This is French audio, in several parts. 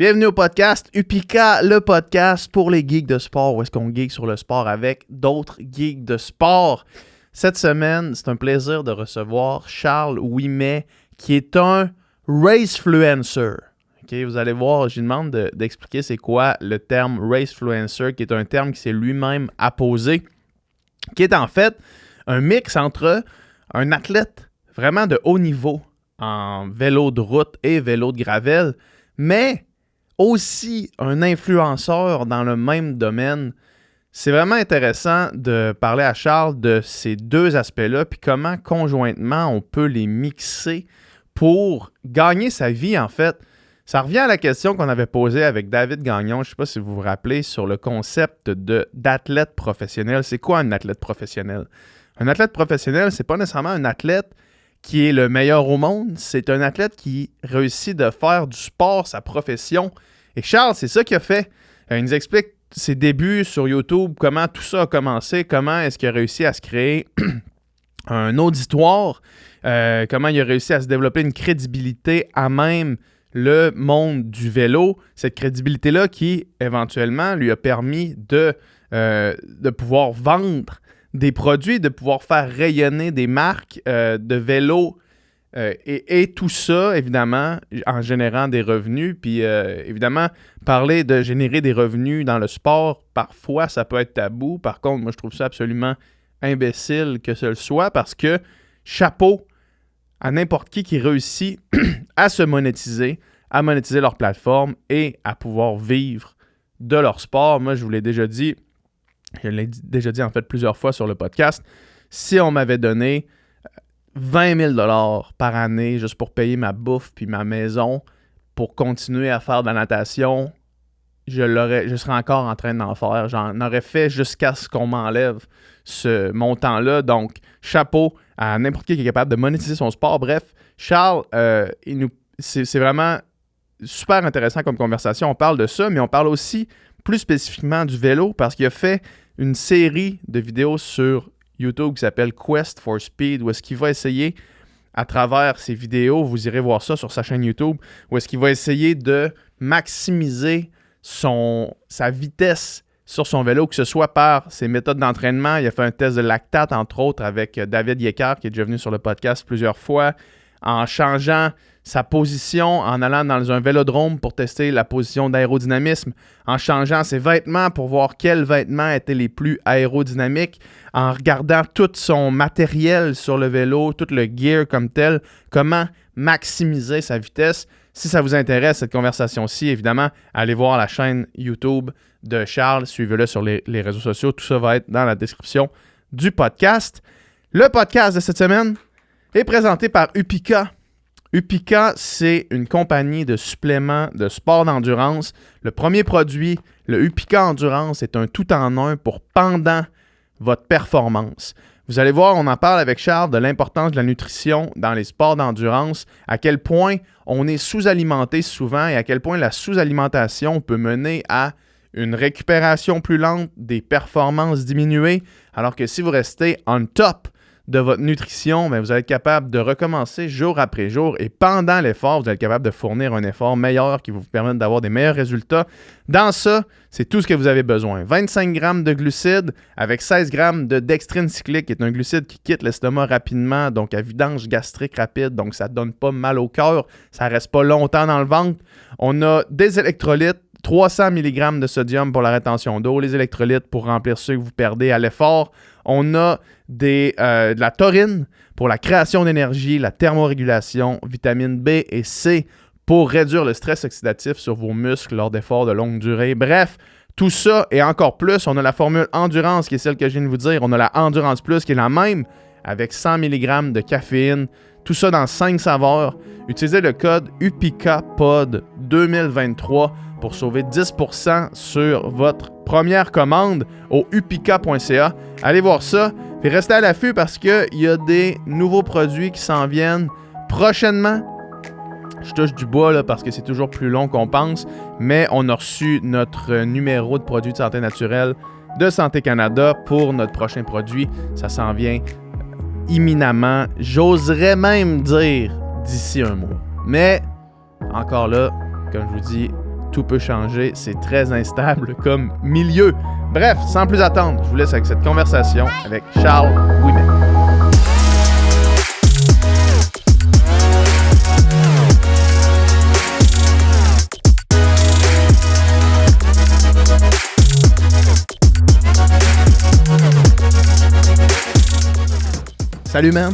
Bienvenue au podcast Upika, le podcast pour les geeks de sport, où est-ce qu'on geek sur le sport avec d'autres geeks de sport. Cette semaine, c'est un plaisir de recevoir Charles Ouimet, qui est un racefluencer. Okay, vous allez voir, je lui demande d'expliquer c'est quoi le terme racefluencer, qui est un terme qui s'est lui-même apposé, qui est en fait un mix entre un athlète vraiment de haut niveau en vélo de route et vélo de gravel, mais aussi un influenceur dans le même domaine. C'est vraiment intéressant de parler à Charles de ces deux aspects-là, puis comment conjointement on peut les mixer pour gagner sa vie, en fait. Ça revient à la question qu'on avait posée avec David Gagnon, je ne sais pas si vous vous rappelez, sur le concept d'athlète professionnel. C'est quoi un athlète professionnel? Un athlète professionnel, c'est pas nécessairement un athlète qui est le meilleur au monde, c'est un athlète qui réussit de faire du sport sa profession. Et Charles, c'est ça qu'il a fait. Il nous explique ses débuts sur YouTube, comment tout ça a commencé, comment est-ce qu'il a réussi à se créer un auditoire, comment il a réussi à se développer une crédibilité à même le monde du vélo. Cette crédibilité-là qui, éventuellement, lui a permis de pouvoir vendre des produits, de pouvoir faire rayonner des marques de vélo et tout ça, évidemment, en générant des revenus. Puis, évidemment, parler de générer des revenus dans le sport, parfois, ça peut être tabou. Par contre, moi, je trouve ça absolument imbécile que ce le soit parce que chapeau à n'importe qui réussit à se monétiser, à monétiser leur plateforme et à pouvoir vivre de leur sport. Moi, je vous l'ai déjà dit, je l'ai déjà dit en fait plusieurs fois sur le podcast, si on m'avait donné 20 000 $ par année juste pour payer ma bouffe puis ma maison pour continuer à faire de la natation, je serais encore en train d'en faire. J'en aurais fait jusqu'à ce qu'on m'enlève ce montant-là. Donc, chapeau à n'importe qui est capable de monétiser son sport. Bref, Charles, c'est vraiment super intéressant comme conversation. On parle de ça, mais on parle aussi plus spécifiquement du vélo parce qu'il a fait une série de vidéos sur YouTube qui s'appelle Quest for Speed, où est-ce qu'il va essayer, à travers ses vidéos, vous irez voir ça sur sa chaîne YouTube, où est-ce qu'il va essayer de maximiser sa vitesse sur son vélo, que ce soit par ses méthodes d'entraînement. Il a fait un test de lactate, entre autres, avec David Yecker, qui est déjà venu sur le podcast plusieurs fois, en changeant sa position, en allant dans un vélodrome pour tester la position d'aérodynamisme, en changeant ses vêtements pour voir quels vêtements étaient les plus aérodynamiques, en regardant tout son matériel sur le vélo, tout le gear comme tel, comment maximiser sa vitesse. Si ça vous intéresse, cette conversation-ci, évidemment, allez voir la chaîne YouTube de Charles, suivez-le sur les réseaux sociaux, tout ça va être dans la description du podcast. Le podcast de cette semaine est présenté par Upika. Upika, c'est une compagnie de suppléments de sport d'endurance. Le premier produit, le Upika Endurance, est un tout-en-un pour pendant votre performance. Vous allez voir, on en parle avec Charles de l'importance de la nutrition dans les sports d'endurance, à quel point on est sous-alimenté souvent et à quel point la sous-alimentation peut mener à une récupération plus lente, des performances diminuées, alors que si vous restez on top de votre nutrition, bien, vous allez être capable de recommencer jour après jour et pendant l'effort, vous allez être capable de fournir un effort meilleur qui va vous permettre d'avoir des meilleurs résultats. Dans ça, c'est tout ce que vous avez besoin. 25 grammes de glucides avec 16 grammes de dextrine cyclique, qui est un glucide qui quitte l'estomac rapidement, donc à vidange gastrique rapide, donc ça ne donne pas mal au cœur, ça ne reste pas longtemps dans le ventre. On a des électrolytes, 300 mg de sodium pour la rétention d'eau, les électrolytes pour remplir ceux que vous perdez à l'effort. On a de la taurine pour la création d'énergie, la thermorégulation, vitamine B et C pour réduire le stress oxydatif sur vos muscles lors d'efforts de longue durée. Bref, tout ça et encore plus. On a la formule Endurance qui est celle que je viens de vous dire. On a la Endurance Plus qui est la même avec 100 mg de caféine. Tout ça dans 5 saveurs. Utilisez le code UPIKAPOD 2023 pour sauver 10% sur votre première commande au upika.ca. Allez voir ça. Puis restez à l'affût parce qu'il y a des nouveaux produits qui s'en viennent prochainement. Je touche du bois là, parce que c'est toujours plus long qu'on pense, mais on a reçu notre numéro de produits de santé naturelle de Santé Canada pour notre prochain produit. Ça s'en vient imminemment. J'oserais même dire d'ici un mois. Mais, encore là, comme je vous dis, tout peut changer. C'est très instable comme milieu. Bref, sans plus attendre, je vous laisse avec cette conversation avec Charles Ouimet. Salut, man.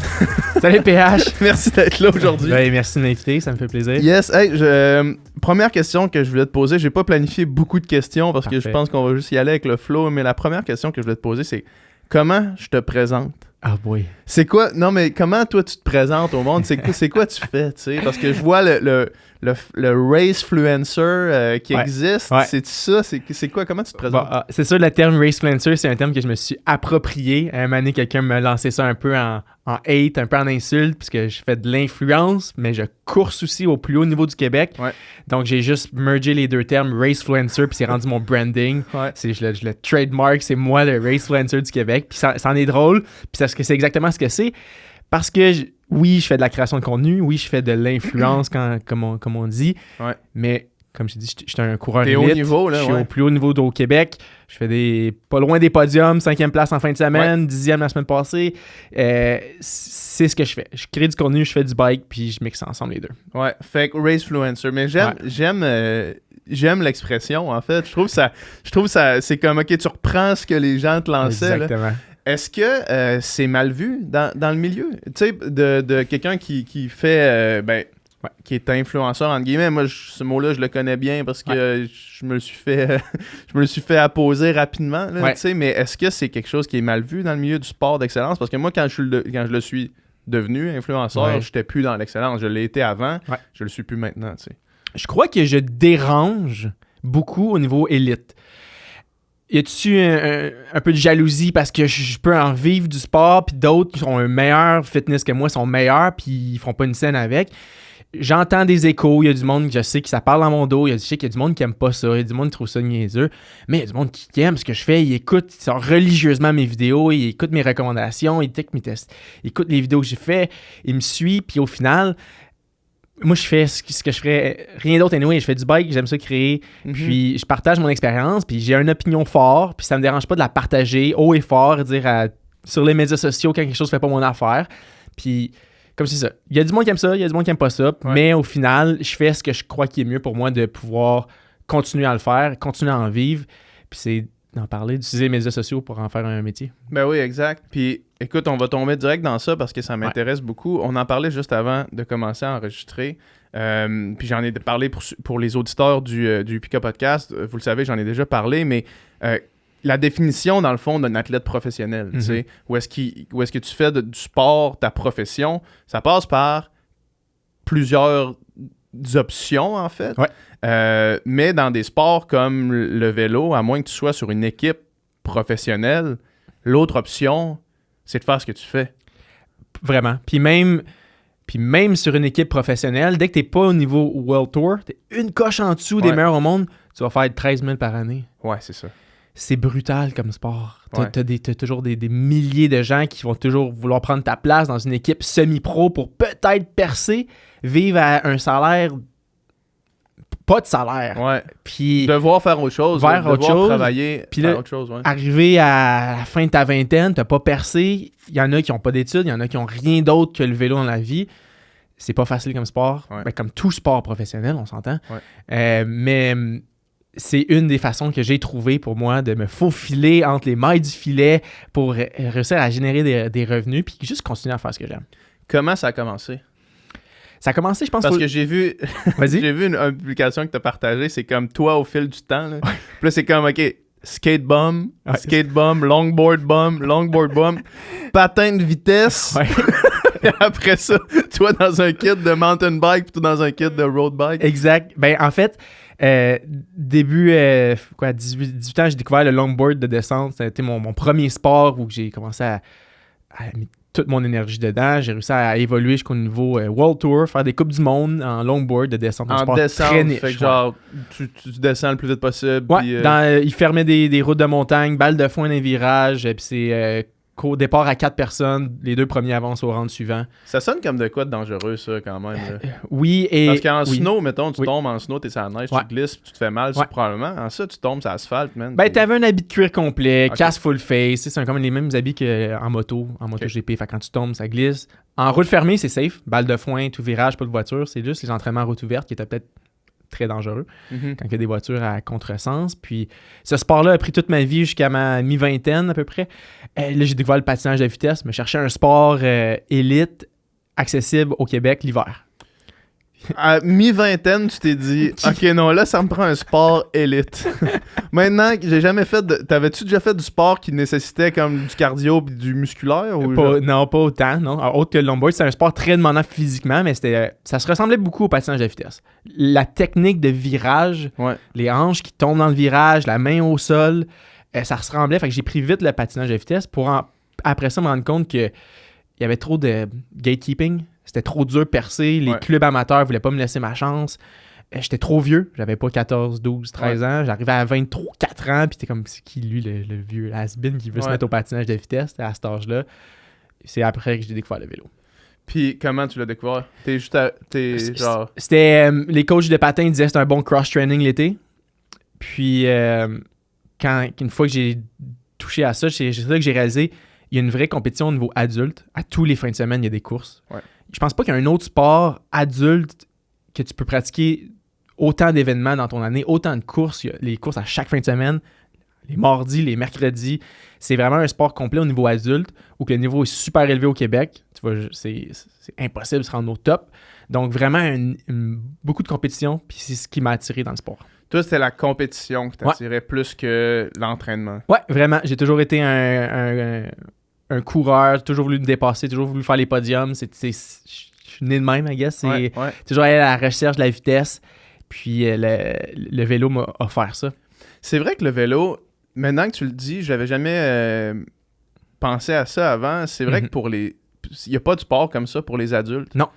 Salut, PH. Merci d'être là aujourd'hui. Ben, merci de m'inviter, ça me fait plaisir. Yes. Hey, première question que je voulais te poser, j'ai pas planifié beaucoup de questions parce que je pense qu'on va juste y aller avec le flow, mais la première question que je voulais te poser, c'est comment je te présente? Ah boy. C'est quoi? Non, mais comment toi tu te présentes au monde? C'est quoi tu fais, tu sais? Parce que je vois le racefluencer qui existe. Ouais. C'est ça? C'est quoi? Comment tu te présentes? Bon, c'est ça, le terme racefluencer, c'est un terme que je me suis approprié. À un moment donné, quelqu'un me lançait ça un peu en hate, un peu en insulte, puisque je fais de l'influence, mais je course aussi au plus haut niveau du Québec. Ouais. Donc, j'ai juste mergé les deux termes, racefluencer, puis c'est rendu mon branding. Ouais. Je le trademark, c'est moi le racefluencer du Québec. Puis ça en est drôle, puis c'est exactement ce que c'est. Parce que, oui, je fais de la création de contenu, oui, je fais de l'influence, comme on dit, mais comme je dis, je suis un coureur élite. Haut niveau, là, je suis au plus haut niveau au Québec. Je fais pas loin des podiums, 5e place en fin de semaine, 10e la semaine passée. C'est ce que je fais. Je crée du contenu, je fais du bike, puis je mixe ensemble les deux. Ouais, fait que racefluencer. Mais j'aime l'expression, en fait. Je trouve ça, c'est comme, OK, tu reprends ce que les gens te lançaient. Exactement. Là. Est-ce que c'est mal vu dans le milieu? Tu sais, de quelqu'un qui fait, qui est influenceur, entre guillemets. Moi, ce mot-là, je le connais bien parce que je me le suis fait apposer rapidement, là, tu sais. Mais est-ce que c'est quelque chose qui est mal vu dans le milieu du sport d'excellence? Parce que moi, quand je le suis devenu influenceur, j'étais plus dans l'excellence. Je l'ai été avant, je le suis plus maintenant, tu sais. Je crois que je dérange beaucoup au niveau élite. Y a-tu un peu de jalousie parce que je peux en vivre du sport, puis d'autres qui ont un meilleur fitness que moi sont meilleurs, puis ils font pas une scène avec? J'entends des échos, il y a du monde que je sais que ça parle dans mon dos, je sais qu'il y a du monde qui aime pas ça, il y a du monde qui trouve ça niaiseux, mais il y a du monde qui aime ce que je fais, il écoute religieusement mes vidéos, il écoute mes recommandations, il écoute mes tests, il écoute les vidéos que j'ai fait, il me suit, puis au final... Moi, je fais ce que je ferais rien d'autre anyway. Je fais du bike, j'aime ça créer. Puis je partage mon expérience, puis j'ai une opinion forte, puis ça me dérange pas de la partager haut et fort, dire sur les médias sociaux quand quelque chose fait pas mon affaire. Puis, comme c'est ça. Il y a du monde qui aime ça, il y a du monde qui aime pas ça, mais au final, je fais ce que je crois qui est mieux pour moi de pouvoir continuer à le faire, continuer à en vivre. Puis c'est d'en parler, d'utiliser les médias sociaux pour en faire un métier. Ben oui, exact. Puis écoute, on va tomber direct dans ça parce que ça m'intéresse beaucoup. On en parlait juste avant de commencer à enregistrer. Puis j'en ai parlé pour les auditeurs du Pika Podcast. Vous le savez, j'en ai déjà parlé, mais la définition, dans le fond, d'un athlète professionnel, tu sais, où est-ce que tu fais du sport ta profession, ça passe par plusieurs options, en fait. Mais dans des sports comme le vélo, à moins que tu sois sur une équipe professionnelle, l'autre option, c'est de faire ce que tu fais. Vraiment. Puis même sur une équipe professionnelle, dès que tu n'es pas au niveau World Tour, tu es une coche en dessous des meilleurs au monde, tu vas faire 13 000 par année. Ouais, c'est ça. C'est brutal comme sport. T'as toujours des milliers de gens qui vont toujours vouloir prendre ta place dans une équipe semi-pro pour peut-être percer, vivre à un salaire... Pas de salaire. Ouais. Puis devoir faire autre chose. Devoir travailler, puis faire là, autre chose. Ouais. Arriver à la fin de ta vingtaine, t'as pas percé. Il y en a qui n'ont pas d'études, il y en a qui n'ont rien d'autre que le vélo dans la vie. C'est pas facile comme sport. Ben, comme tout sport professionnel, on s'entend. Mais c'est une des façons que j'ai trouvé pour moi de me faufiler entre les mailles du filet pour réussir à générer des revenus puis juste continuer à faire ce que j'aime. Comment ça a commencé? Ça a commencé, je pense... Parce que j'ai vu j'ai vu une publication que tu as partagée, c'est comme toi au fil du temps. Là. Puis là, c'est comme, OK, skate bum, longboard bum, patin de vitesse. Et après ça, toi dans un kit de mountain bike, puis toi dans un kit de road bike. Exact. Ben, en fait, début, 18 ans, j'ai découvert le longboard de descente. Ça a été mon premier sport où j'ai commencé à mettre toute mon énergie dedans. J'ai réussi à évoluer jusqu'au niveau World Tour, faire des coupes du monde en longboard de descente. En descente, très niche, fait que genre, tu descends le plus vite possible. Ouais, puis, il fermait des routes de montagne, balle de foin dans les virages, puis c'est départ à 4 personnes, les 2 premiers avancent au round suivant. Ça sonne comme de quoi de dangereux, ça, quand même. Là. Oui, et... Parce qu'en oui. snow, mettons, tu tombes en snow, t'es sur la neige, Ouais. tu glisses, puis tu te fais mal, probablement. En ça, tu tombes sur l'asphalte, man. Ben, t'avais un habit de cuir complet, Ok. casse full face, c'est comme les mêmes habits qu'en moto, GP. Fait que quand tu tombes, ça glisse. En route fermée, c'est safe. Balle de foin, tout virage, pas de voiture. C'est juste les entraînements en route ouverte qui étaient peut-être très dangereux Mhm. quand il y a des voitures à contresens. Puis ce sport-là a pris toute ma vie jusqu'à ma mi-vingtaine à peu près. Là, j'ai découvert le patinage de vitesse, me chercher un sport élite accessible au Québec l'hiver. À mi-vingtaine, tu t'es dit, OK, non, là, ça me prend un sport élite. Maintenant, j'ai jamais fait de... T'avais-tu déjà fait du sport qui nécessitait comme du cardio puis du musculaire? Ou genre- Non, pas autant, non. Alors, autre que le longboard, c'est un sport très demandant physiquement, mais ça se ressemblait beaucoup au patinage de vitesse. La technique de virage, Ouais. les hanches qui tombent dans le virage, la main au sol, ça ressemblait. Fait que j'ai pris vite le patinage de vitesse pour après ça me rendre compte qu'il y avait trop de gatekeeping. C'était trop dur de percer. Les clubs amateurs voulaient pas me laisser ma chance. J'étais trop vieux. J'avais pas 14, 12, 13 ans. J'arrivais à 23, 4 ans. Puis t'es comme, c'est qui lui, le vieux has-been qui veut se mettre au patinage de vitesse à cet âge-là? C'est après que j'ai découvert le vélo. Puis comment tu l'as découvert? T'es juste genre... C'était... les coachs de patin disaient que c'était un bon cross-training l'été. Puis une fois que j'ai touché à ça, c'est ça que j'ai réalisé. Il y a une vraie compétition au niveau adulte. À tous les fins de semaine, il y a des courses. Ouais. Je pense pas qu'il y a un autre sport adulte que tu peux pratiquer autant d'événements dans ton année, autant de courses. Il y a les courses à chaque fin de semaine, les mardis, les mercredis. C'est vraiment un sport complet au niveau adulte où que le niveau est super élevé au Québec. Tu vois, c'est impossible de se rendre au top. Donc, vraiment, beaucoup de compétition, puis c'est ce qui m'a attiré dans le sport. Toi, c'était la compétition que t'attirait plus que l'entraînement. Ouais, vraiment. J'ai toujours été un coureur, toujours voulu me dépasser, toujours voulu faire les podiums. Je suis né de même, I guess. C'est toujours aller à la recherche de la vitesse. Puis le vélo m'a offert ça. C'est vrai que le vélo, maintenant que tu le dis, j'avais jamais pensé à ça avant. C'est vrai que pour les... Il n'y a pas de sport comme ça pour les adultes. Non.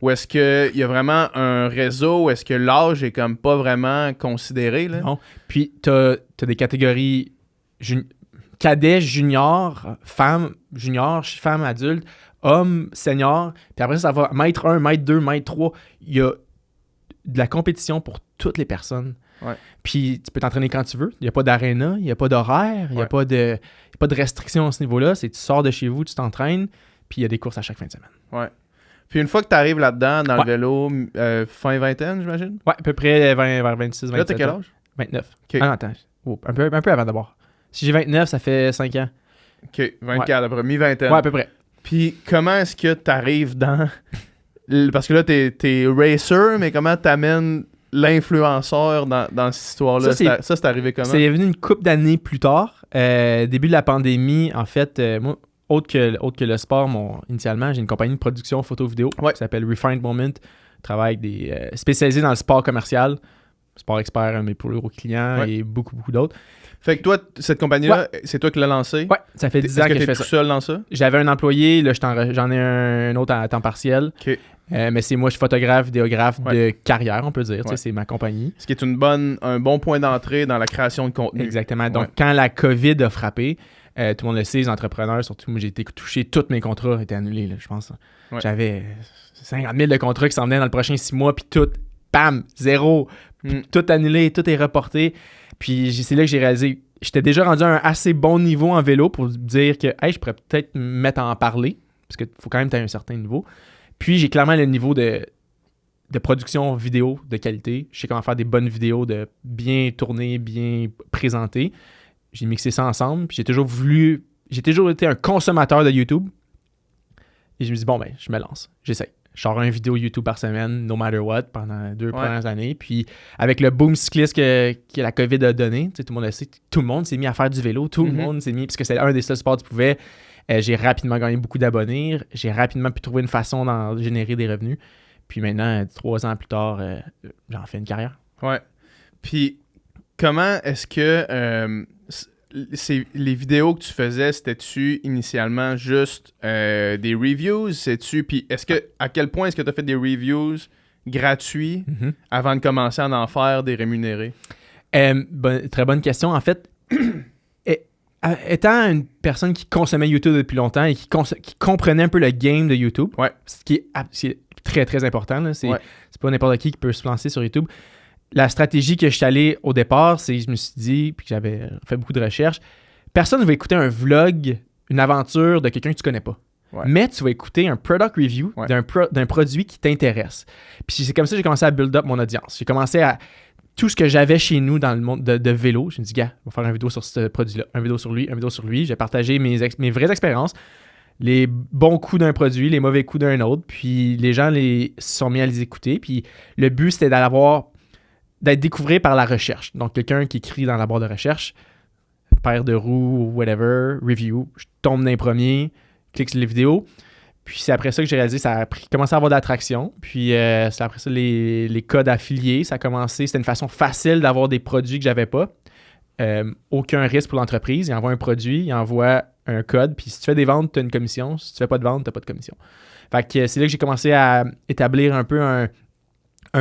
Ou est-ce qu'il y a vraiment un réseau? Ou est-ce que l'âge est comme pas vraiment considéré? Là? Non. Puis t'as des catégories cadet, junior, femme, adulte, homme, senior. Puis après ça va maître 1, maître 2, maître 3. Il y a de la compétition pour toutes les personnes. Ouais. Puis tu peux t'entraîner quand tu veux. Il n'y a pas d'aréna, il n'y a pas d'horaire, il n'y a pas de restriction à ce niveau-là. C'est tu sors de chez vous, tu t'entraînes, puis il y a des courses à chaque fin de semaine. Ouais. Puis une fois que tu arrives là-dedans, dans le vélo, fin vingtaine, j'imagine? Ouais, à peu près vers 26, 27. Là, t'as quel âge? 29. Okay. Ah non, attends. Oh, un peu avant d'abord. Si j'ai 29, ça fait 5 ans. OK, 24, après mi-vingtaine. Ouais, à peu près. Puis comment est-ce que tu arrives dans... Parce que là, t'es racer, mais comment t'amènes l'influenceur dans cette histoire-là? Ça, c'est arrivé comment? C'est venu une couple d'années plus tard. Début de la pandémie, en fait, moi, autre que le sport, initialement, j'ai une compagnie de production photo-vidéo qui s'appelle Refined Moment. Je travaille avec des spécialisés dans le sport commercial, sport expert, mais pour l'euro client et beaucoup d'autres. Fait que toi, cette compagnie-là, c'est toi qui l'as lancée? Ouais, ça fait 10 ans que je fais ça. Est-ce que t'es tout seul dans ça? J'avais un employé, là j'en ai un autre à temps partiel. OK. Mais c'est moi, je suis photographe, vidéographe de carrière, on peut dire. C'est ma compagnie. Ce qui est un bon point d'entrée dans la création de contenu. Exactement. Donc, quand la COVID a frappé, tout le monde le sait, les entrepreneurs, surtout moi, j'ai été touché, tous mes contrats étaient annulés, là, je pense. Ouais. J'avais 50 000 de contrats qui s'en venaient dans le prochain 6 mois, puis tout, bam, zéro. Tout annulé, tout est reporté. Puis c'est là que j'ai réalisé, j'étais déjà rendu à un assez bon niveau en vélo pour dire que hey, je pourrais peut-être me mettre à en parler, parce qu'il faut quand même être à un certain niveau. Puis j'ai clairement le niveau de production vidéo de qualité. Je sais comment faire des bonnes vidéos, de bien tourner, bien présenter. J'ai mixé ça ensemble. Puis j'ai toujours été un consommateur de YouTube. Et je me dis, bon, ben, je me lance. J'essaie. Je sors une vidéo YouTube par semaine, no matter what, pendant 2 premières années. Puis avec le boom cycliste que la COVID a donné, tout le monde le sait, tout le monde s'est mis à faire du vélo. Tout le monde s'est mis, parce que c'est un des seuls sports que tu pouvais. J'ai rapidement gagné beaucoup d'abonnés. J'ai rapidement pu trouver une façon d'en générer des revenus. Puis maintenant, 3 ans plus tard, j'en fais une carrière. Ouais. Puis comment est-ce que les vidéos que tu faisais, c'était-tu initialement juste des reviews? Puis à quel point est-ce que tu as fait des reviews gratuits avant de commencer à en faire des rémunérés? Très bonne question. En fait, étant une personne qui consommait YouTube depuis longtemps et qui comprenait un peu le game de YouTube, ce qui est très, très important, là, c'est pas n'importe qui peut se lancer sur YouTube. La stratégie que je suis allé au départ, c'est que je me suis dit, puis que j'avais fait beaucoup de recherches, personne ne va écouter un vlog, une aventure de quelqu'un que tu connais pas. Mais tu vas écouter un product review d'un produit qui t'intéresse. Puis c'est comme ça que j'ai commencé à build up mon audience. J'ai commencé à... Tout ce que j'avais chez nous dans le monde de vélo, je me dis, gars, on va faire une vidéo sur ce produit-là, une vidéo sur lui, une vidéo sur lui. J'ai partagé mes vraies expériences, les bons coups d'un produit, les mauvais coups d'un autre. Puis les gens se sont mis à les écouter. Puis le but, c'était d'être découvert par la recherche. Donc, quelqu'un qui écrit dans la barre de recherche, paire de roues, whatever, review, je tombe dans les premiers, clique sur les vidéos. Puis c'est après ça que j'ai réalisé, ça a commencé à avoir de l'attraction. Puis c'est après ça les codes affiliés, ça a commencé. C'était une façon facile d'avoir des produits que j'avais pas. Aucun risque pour l'entreprise. Il envoie un produit, il envoie un code. Puis si tu fais des ventes, tu as une commission. Si tu fais pas de ventes, tu n'as pas de commission. Fait que c'est là que j'ai commencé à établir un peu un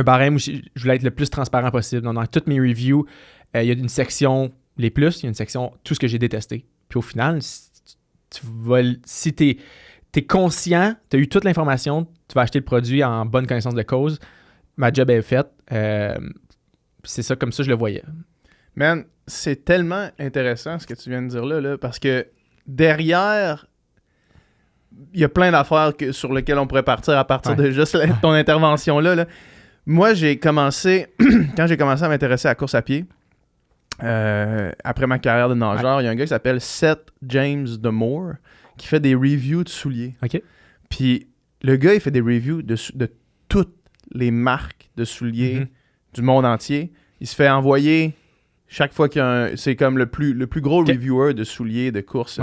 barème où je voulais être le plus transparent possible. Donc, dans toutes mes reviews, il y a une section les plus, il y a une section tout ce que j'ai détesté. Puis au final, si tu es conscient, tu as eu toute l'information, tu vas acheter le produit en bonne connaissance de cause, ma job est faite. C'est ça, comme ça, je le voyais. Man, c'est tellement intéressant ce que tu viens de dire là, parce que derrière, il y a plein d'affaires sur lesquelles on pourrait partir à partir de juste ton intervention là. Moi, j'ai commencé, quand j'ai commencé à m'intéresser à la course à pied, après ma carrière de nageur, il y a un gars qui s'appelle Seth James Moore qui fait des reviews de souliers. OK. Puis le gars, il fait des reviews de toutes les marques de souliers du monde entier. Il se fait envoyer chaque fois qu'il y a c'est comme le plus gros reviewer de souliers de course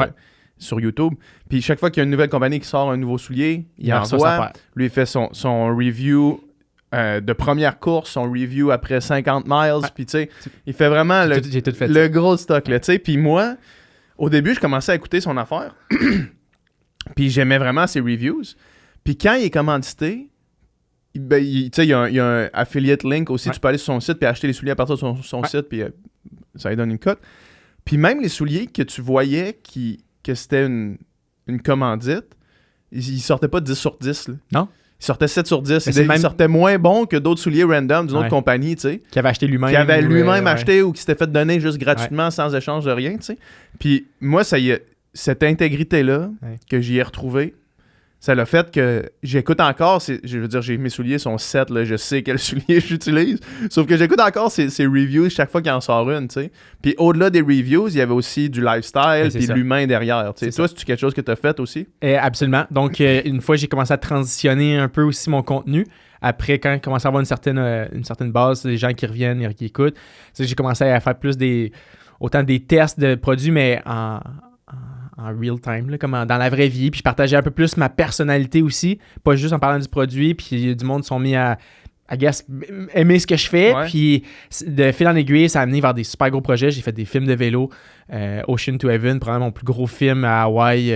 sur YouTube. Puis chaque fois qu'il y a une nouvelle compagnie qui sort un nouveau soulier, il envoie. Lui, il fait son review de première course, son review après 50 miles. Puis tu sais, il fait vraiment le gros stock. Là, puis moi, au début, je commençais à écouter son affaire. Puis j'aimais vraiment ses reviews. Puis quand il est commandité, il y a un affiliate link aussi. Tu peux aller sur son site puis acheter les souliers à partir de son site. Puis ça lui donne une cote. Puis même les souliers que tu voyais que c'était une commandite, ils sortaient pas 10 sur 10. Là. Non? Ils sortaient 7 sur 10. Ils sortaient moins bons que d'autres souliers random d'une autre compagnie, tu sais. Qui avait acheté lui-même. Qui avait lui-même acheté ou qui s'était fait donner juste gratuitement sans échange de rien, tu sais. Puis moi, ça y est, cette intégrité-là que j'y ai retrouvée, ça l'a fait que j'écoute encore, je veux dire, mes souliers sont 7, là, je sais quels souliers j'utilise, sauf que j'écoute encore ces reviews chaque fois qu'il en sort une, tu sais. Puis au-delà des reviews, il y avait aussi du lifestyle puis l'humain derrière, tu sais. Toi, c'est quelque chose que tu as fait aussi? Absolument. Donc, une fois, j'ai commencé à transitionner un peu aussi mon contenu. Après, quand il commence à avoir une certaine base, les gens qui reviennent, qui écoutent, j'ai commencé à faire plus autant des tests de produits, mais en real time, là, comme dans la vraie vie. Puis je partageais un peu plus ma personnalité aussi, pas juste en parlant du produit. Puis du monde sont mis à aimer ce que je fais. Puis de fil en aiguille, ça a amené vers des super gros projets. J'ai fait des films de vélo. Ocean to Heaven, probablement mon plus gros film à Hawaï,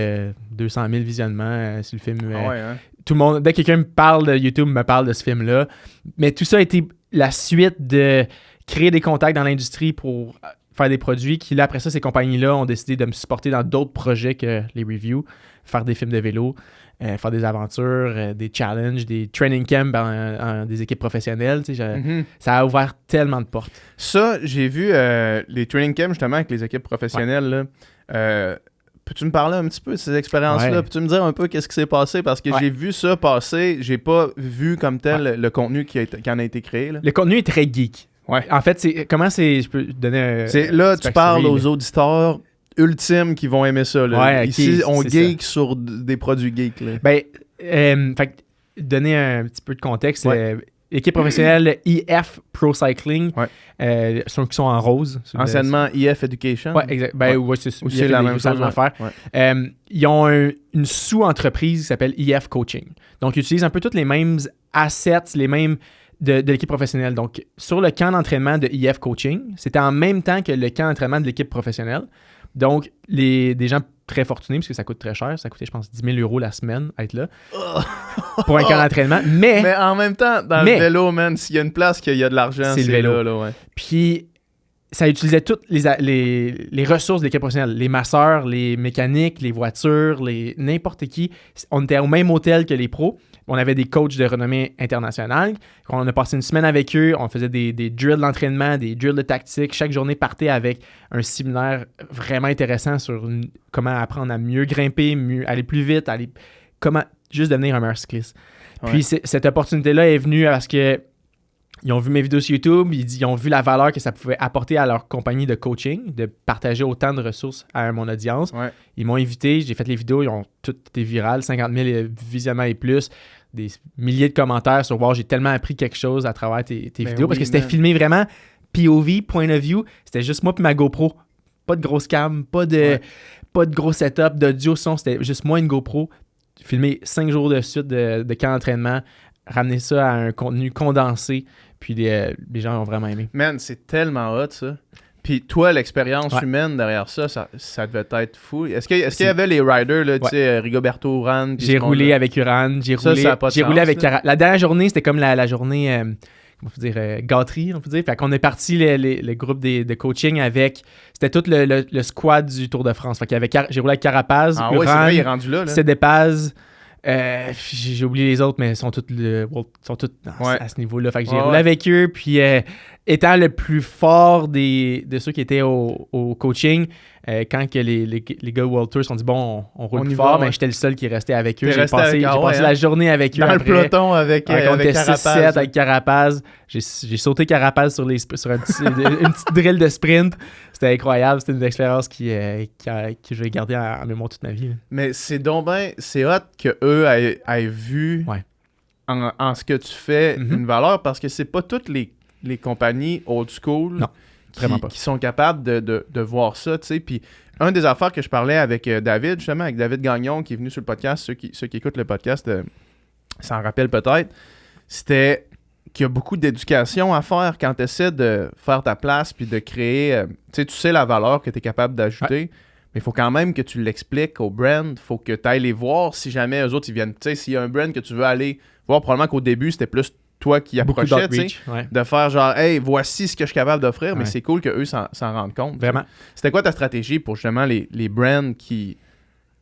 200 000 visionnements sur le film. Tout le monde, dès que quelqu'un me parle de YouTube, me parle de ce film-là. Mais tout ça a été la suite de créer des contacts dans l'industrie pour faire des produits qui, là, après ça, ces compagnies-là ont décidé de me supporter dans d'autres projets que les reviews, faire des films de vélo, faire des aventures, des challenges, des training camps des équipes professionnelles. Ça a ouvert tellement de portes. Ça, j'ai vu les training camps, justement, avec les équipes professionnelles. Là, peux-tu me parler un petit peu de ces expériences-là? Peux-tu me dire un peu qu'est-ce qui s'est passé? Parce que j'ai vu ça passer, j'ai pas vu comme tel le contenu qui en a été créé. Là. Le contenu est très geek. En fait, je peux donner un... Là, tu parles aux auditeurs ultimes qui vont aimer ça. Là. Ici, on geek sur des produits geeks. Là. Fait donner un petit peu de contexte, équipe professionnelle EF Pro Cycling, ceux qui sont en rose. Anciennement EF Education. Oui, exact. C'est la même chose. Ils ont une sous-entreprise qui s'appelle EF Coaching. Donc, ils utilisent un peu tous les mêmes assets, les mêmes... De l'équipe professionnelle. Donc, sur le camp d'entraînement de EF Coaching, c'était en même temps que le camp d'entraînement de l'équipe professionnelle. Donc, des gens très fortunés, parce que ça coûte très cher, ça coûtait, je pense, 10 000 € la semaine à être là pour un camp d'entraînement. Mais en même temps, dans le vélo, man, s'il y a une place qu'il y a de l'argent, c'est le vélo. Là, Puis, ça utilisait toutes les ressources de l'équipe professionnelle. Les masseurs, les mécaniques, les voitures, n'importe qui. On était au même hôtel que les pros. On avait des coachs de renommée internationale. On a passé une semaine avec eux. On faisait des drills d'entraînement, des drills de tactique. Chaque journée partait avec un séminaire vraiment intéressant sur comment apprendre à mieux grimper, aller plus vite, comment juste devenir un meilleur cycliste. Ouais. Puis cette opportunité-là est venue parce que ils ont vu mes vidéos sur YouTube, ils ont vu la valeur que ça pouvait apporter à leur compagnie de coaching, de partager autant de ressources à mon audience. Ouais. Ils m'ont invité, j'ai fait les vidéos, ils ont toutes été virales, 50 000 visionnements et plus, des milliers de commentaires sur « Wow, j'ai tellement appris quelque chose à travers tes vidéos » parce que c'était filmé vraiment POV, point of view, c'était juste moi et ma GoPro. Pas de grosse cam, pas de gros setup, d'audio, son, c'était juste moi et une GoPro. Filmé 5 jours de suite de camp d'entraînement, ramener ça à un contenu condensé. Puis les gens ont vraiment aimé. Man, c'est tellement hot, ça. Puis toi, l'expérience humaine derrière ça devait être fou. Est-ce qu'il y avait les riders, là, tu sais, Rigoberto Urán? J'ai roulé avec Urán. J'ai roulé avec La dernière journée, c'était comme la journée, comment on peut dire, gâterie, on peut dire. Fait qu'on est parti, le groupe de coaching avec... C'était tout le squad du Tour de France. Fait qu'il y avait j'ai roulé avec Carapaz, Urán, c'est vrai, il est rendu là. Cédépaz... j'ai oublié les autres, mais ils sont tous à ce niveau-là. Fait que j'ai roulé avec eux. Puis, étant le plus fort de ceux qui étaient au coaching, quand que les gars Walter se sont dit, bon, on roule plus fort, mais j'étais le seul qui restait avec eux. J'ai passé la journée avec eux. Dans le peloton avec Carapaz. Avec Carapaz. J'ai sauté Carapaz sur une petite drill de sprint. C'était incroyable. C'était une expérience que je vais garder en mémoire toute ma vie. Là. Mais c'est c'est hot qu'eux aient vu en ce que tu fais une valeur parce que c'est pas toutes les compagnies old school qui sont capables de voir ça, tu sais. Puis un des affaires que je parlais avec David, justement, avec David Gagnon qui est venu sur le podcast, ceux qui écoutent le podcast s'en rappellent peut-être, c'était qu'il y a beaucoup d'éducation à faire quand tu essaies de faire ta place puis de créer, tu sais la valeur que tu es capable d'ajouter, mais il faut quand même que tu l'expliques au brand, il faut que tu ailles les voir si jamais eux autres ils viennent, tu sais, s'il y a un brand que tu veux aller voir, probablement qu'au début c'était plus toi qui approchais, tu sais, de faire genre, hey, voici ce que je suis capable d'offrir, mais c'est cool qu'eux s'en rendent compte. Vraiment. C'était quoi ta stratégie pour justement les brands qu'il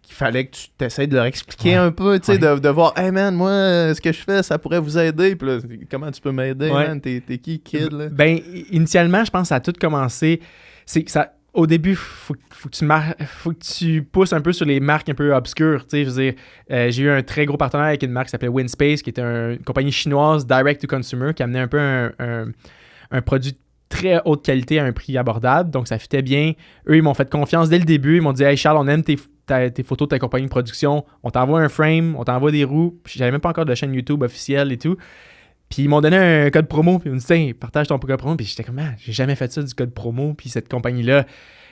fallait que tu t'essayes de leur expliquer un peu, tu sais, de voir, hey man, moi, ce que je fais, ça pourrait vous aider, puis là, comment tu peux m'aider, man, t'es qui, kid, là? Ben, initialement, je pense que ça a tout commencé, c'est que ça... Au début, faut que tu pousses un peu sur les marques un peu obscures. Je veux dire, j'ai eu un très gros partenaire avec une marque qui s'appelait Winspace, qui était une compagnie chinoise direct to consumer, qui amenait un peu un produit de très haute qualité à un prix abordable. Donc, ça fitait bien. Eux, ils m'ont fait confiance dès le début. Ils m'ont dit, hey Charles, on aime tes photos de ta compagnie de production. On t'envoie un frame, on t'envoie des roues. Puis, j'avais même pas encore de chaîne YouTube officielle et tout. Puis ils m'ont donné un code promo, puis ils m'ont dit, tiens, partage ton code promo. Puis j'étais comme, j'ai jamais fait ça du code promo. Puis cette compagnie-là,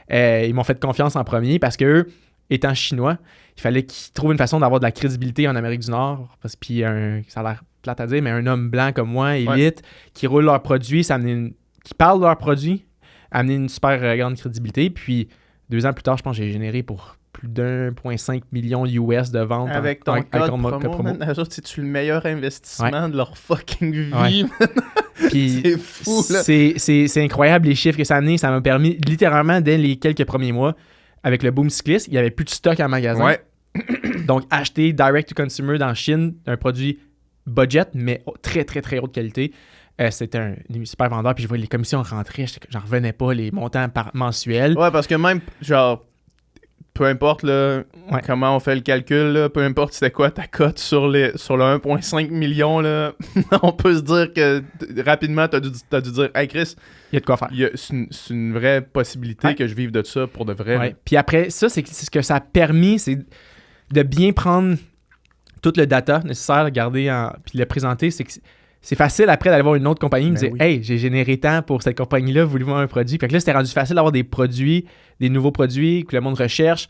ils m'ont fait confiance en premier parce qu'eux, étant chinois, il fallait qu'ils trouvent une façon d'avoir de la crédibilité en Amérique du Nord. Puis ça a l'air plate à dire, mais un homme blanc comme moi, élite, qui roule leurs produits, qui parle de leurs produits, a amené une super grande crédibilité. Puis 2 ans plus tard, je pense que j'ai généré pour plus d'1,5 million US de ventes avec ton code promo. C'est-tu le meilleur investissement de leur fucking vie? Puis c'est fou, là. C'est incroyable les chiffres que ça a amené. Ça m'a permis, littéralement, dès les quelques premiers mois, avec le boom cycliste, il n'y avait plus de stock en magasin. Ouais. Donc, acheter direct to consumer dans Chine, un produit budget, mais très, très, très haute qualité. C'était un super vendeur. Puis je voyais les commissions rentrer, j'en revenais pas, les montants mensuels. Ouais, parce que même, genre, peu importe là, comment on fait le calcul, là, peu importe c'était quoi ta cote sur le 1,5 million, là, on peut se dire que rapidement, t'as dû dire « Hey Chris, il y a de quoi faire. » C'est une vraie possibilité que je vive de ça pour de vrai. Ouais. Puis après, ça, c'est ce que ça a permis, c'est de bien prendre tout le data nécessaire, garder puis le présenter. C'est facile après d'aller voir une autre compagnie et me dire « Hey, j'ai généré tant pour cette compagnie-là, voulez-vous voir un produit? » Fait que là, c'était rendu facile d'avoir des produits, des nouveaux produits que le monde recherche.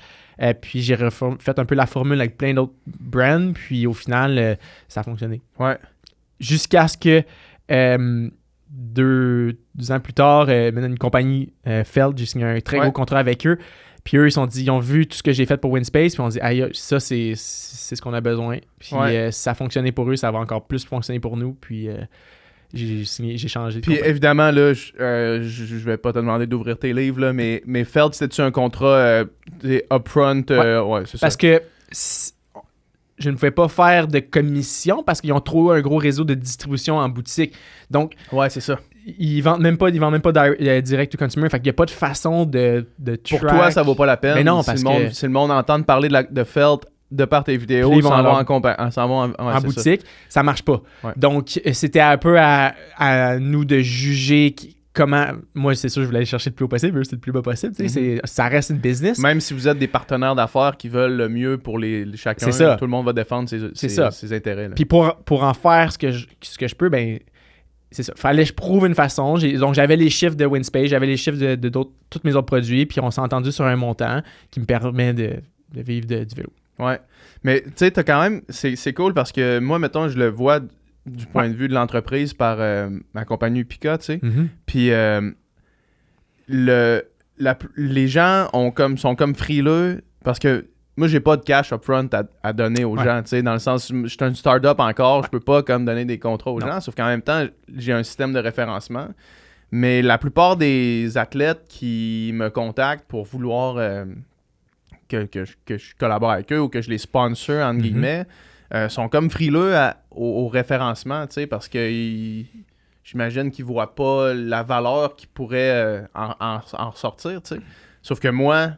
Puis j'ai fait un peu la formule avec plein d'autres brands. Puis au final, ça a fonctionné. Ouais. Jusqu'à ce que 2 ans plus tard, une compagnie Feld, j'ai signé un très gros contrat avec eux. Puis eux, ils ont vu tout ce que j'ai fait pour Winspace, puis on dit, aïe, ça, c'est ce qu'on a besoin. Puis ça a fonctionné pour eux, ça va encore plus fonctionner pour nous. Puis j'ai changé de Puis compagnie. évidemment, là, je vais pas te demander d'ouvrir tes livres, là, mais Feld, c'était-tu un contrat upfront? Ouais, c'est ça. Parce que je ne pouvais pas faire de commission parce qu'ils ont trop un gros réseau de distribution en boutique. Donc, Ouais, c'est ça. ils vendent même pas direct to consumer. Fait qu'il n'y a pas de façon de Pour track. toi, ça vaut pas la peine. Mais non, Si parce le monde, que- si le monde entend parler de Feld de par tes vidéos, Puis ils ils vont s'en vont avoir- en compagnie. En boutique, ça marche pas. Ouais. Donc, c'était un peu à nous de juger comment... Moi, c'est sûr, je voulais aller chercher le plus haut possible. Eux, c'est le plus bas possible. Tu sais, ça reste une business. Même si vous êtes des partenaires d'affaires qui veulent le mieux pour chacun, C'est ça. tout le monde va défendre ses intérêts. Là. Puis pour en faire ce que je peux, ben c'est ça. Fallait que je prouve une façon. Donc, j'avais les chiffres de Winspace, j'avais les chiffres de tous mes autres produits, puis on s'est entendu sur un montant qui me permet de vivre du vélo. Ouais. Mais tu sais, t'as quand même. C'est cool parce que moi, mettons, je le vois du point de vue de l'entreprise par ma compagnie Upica, tu sais. Puis les gens sont comme frileux parce que moi, j'ai pas de cash upfront à donner aux gens, tu sais, dans le sens, je suis un startup encore, je peux pas comme donner des contrats aux gens, sauf qu'en même temps, j'ai un système de référencement. Mais la plupart des athlètes qui me contactent pour vouloir que je collabore avec eux ou que je les sponsor, entre guillemets, sont comme frileux au référencement, tu sais, parce que j'imagine qu'ils voient pas la valeur qui pourrait en ressortir, tu sais. Sauf que moi,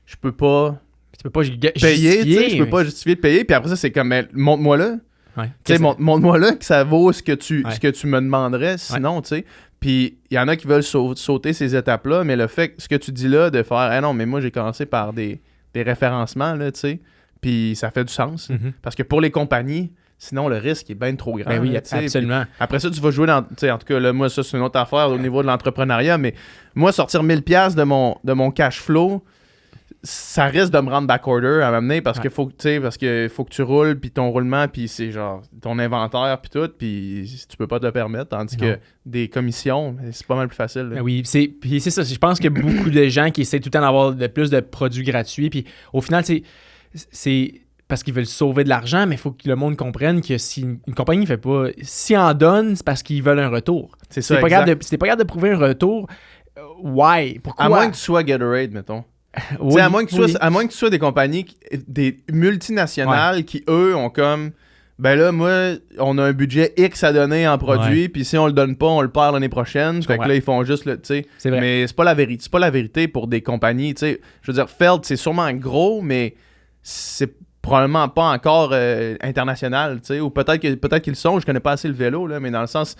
je peux pas Tu peux pas payer, tu sais, je peux mais- pas justifier de payer, puis après ça, c'est comme, mais montre-moi là. Ouais. Tu sais, montre-moi là que ça vaut ce que tu me demanderais, sinon, tu sais. Puis il y en a qui veulent sauter ces étapes-là, mais le fait que ce que tu dis là, de faire, ah non, mais moi, j'ai commencé par des référencements, là, tu sais, puis ça fait du sens. Parce que pour les compagnies, sinon, le risque est bien trop grand. Ben oui, là, tu sais. absolument. Puis après ça, tu vas jouer dans, tu sais, en tout cas, là, moi, ça, c'est une autre affaire au niveau de l'entrepreneuriat, mais moi, sortir 1000$ de mon cash flow, ça risque de me rendre backorder à m'amener parce que faut que tu roules, puis ton roulement, puis c'est genre ton inventaire, puis tout, puis tu peux pas te le permettre, tandis que des commissions, c'est pas mal plus facile. Là. Ben oui, puis c'est ça. Je pense qu'il y a beaucoup de gens qui essaient tout le temps d'avoir plus de produits gratuits, puis au final, c'est parce qu'ils veulent sauver de l'argent, mais il faut que le monde comprenne que si une compagnie fait pas... Si en donne, c'est parce qu'ils veulent un retour. C'est Si ça, t'es pas exact. capable de prouver un retour, why? Pourquoi? À moins que tu sois Gatorade, mettons. Oui, Tu sais, à moins que tu sois des compagnies, des multinationales qui, eux, ont comme... Ben là, moi, on a un budget X à donner en produit, puis si on le donne pas, on le perd l'année prochaine. Fait que là, ils font juste le... Tu sais, C'est vrai. mais c'est pas la vérité. C'est pas la vérité pour des compagnies. Tu sais, je veux dire, Feld, c'est sûrement gros, mais c'est probablement pas encore international. Tu sais, ou peut-être qu'ils le sont. Je connais pas assez le vélo, là, mais dans le sens...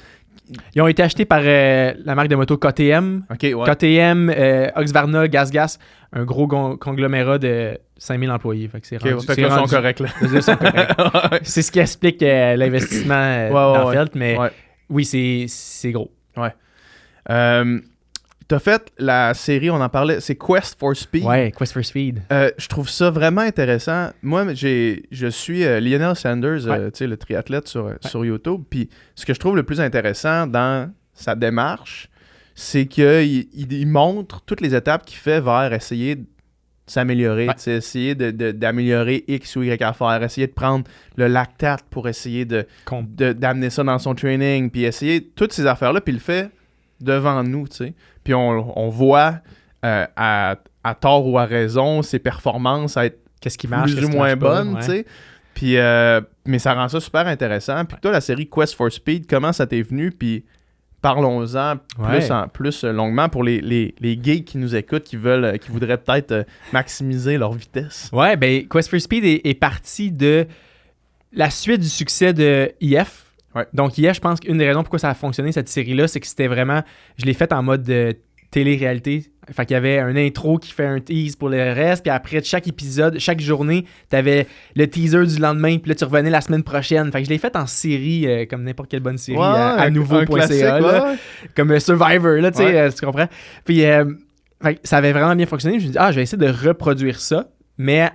Ils ont été achetés par la marque de moto KTM. OK, ouais. KTM, Husqvarna, GasGas, un gros conglomérat de 5000 employés. Fait que c'est OK, rendu... fait que là, ils sont corrects, là. Ils sont corrects. C'est ce qui explique l'investissement dans Feld, mais Ouais. oui, c'est gros. T'as fait la série, on en parlait, c'est Quest for Speed. Ouais, Quest for Speed. Je trouve ça vraiment intéressant. Moi, je suis Lionel Sanders, tu sais, le triathlète sur YouTube. Puis ce que je trouve le plus intéressant dans sa démarche, c'est qu'il montre toutes les étapes qu'il fait vers essayer de s'améliorer, tu sais, essayer d'améliorer X ou Y affaires, essayer de prendre le lactate pour essayer d'amener ça dans son training, puis essayer toutes ces affaires-là, puis il le fait devant nous, tu sais. Puis on voit à tort ou à raison ses performances être Qu'est-ce qui marche, plus qu'est-ce ou qui moins marche pas, bonnes, ouais. tu sais. Puis, mais ça rend ça super intéressant. Puis toi, la série Quest for Speed, comment ça t'est venu? Puis parlons-en plus longuement pour les geeks qui nous écoutent, qui voudraient peut-être maximiser leur vitesse. Ouais, ben Quest for Speed est parti de la suite du succès de IF. Ouais. Donc IF, je pense qu'une des raisons pourquoi ça a fonctionné, cette série-là, c'est que c'était vraiment... Je l'ai faite en mode télé-réalité. Fait qu'il y avait un intro qui fait un tease pour le reste, puis après chaque épisode, chaque journée, t'avais le teaser du lendemain, puis là tu revenais la semaine prochaine. Fait que je l'ai fait en série, comme n'importe quelle bonne série, à nouveau.ca, là, comme Survivor, là, tu sais, tu comprends? Puis fait que ça avait vraiment bien fonctionné. Je me suis dit, je vais essayer de reproduire ça, mais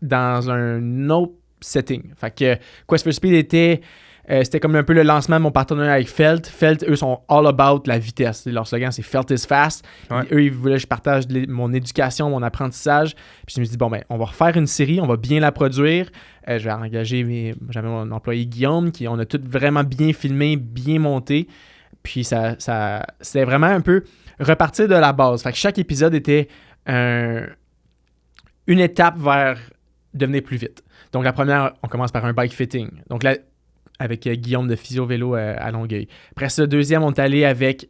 dans un autre setting. Fait que Quest for Speed était C'était comme un peu le lancement de mon partenariat avec Felt. Felt, eux, sont all about la vitesse. Leur slogan, c'est Felt is fast. Ouais. Eux, ils voulaient que je partage mon éducation, mon apprentissage. Puis je me suis dit, bon, ben, on va refaire une série, on va bien la produire. Je vais engager j'avais mon employé Guillaume, on a tout vraiment bien filmé, bien monté. Puis c'était vraiment un peu repartir de la base. Fait que chaque épisode était une étape vers devenir plus vite. Donc, la première, on commence par un bike fitting. Donc, là, avec Guillaume de Physio Vélo à Longueuil. Après ça, deuxième, on est allé avec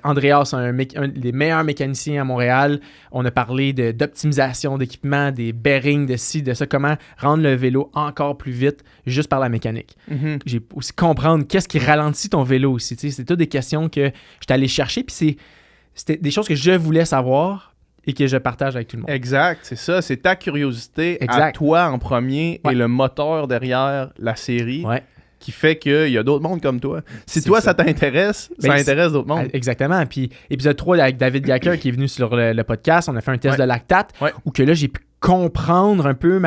Andreas, un des meilleurs mécaniciens à Montréal. On a parlé d'optimisation d'équipement, des bearings, de ci, de ça, comment rendre le vélo encore plus vite juste par la mécanique. Mm-hmm. J'ai aussi comprendre qu'est-ce qui ralentit ton vélo aussi. C'est toutes des questions que j'étais allé chercher, puis c'était des choses que je voulais savoir et que je partage avec tout le monde. Exact, c'est ça. C'est ta curiosité Exact. à toi en premier Ouais. et le moteur derrière la série Ouais. qui fait qu'il y a d'autres mondes comme toi. Si C'est toi, ça. ça t'intéresse, Ben, ça intéresse d'autres mondes. Exactement. Puis épisode 3 avec David Gacker qui est venu sur le podcast, on a fait un test Ouais. de lactate Ouais. où que là, j'ai pu comprendre un peu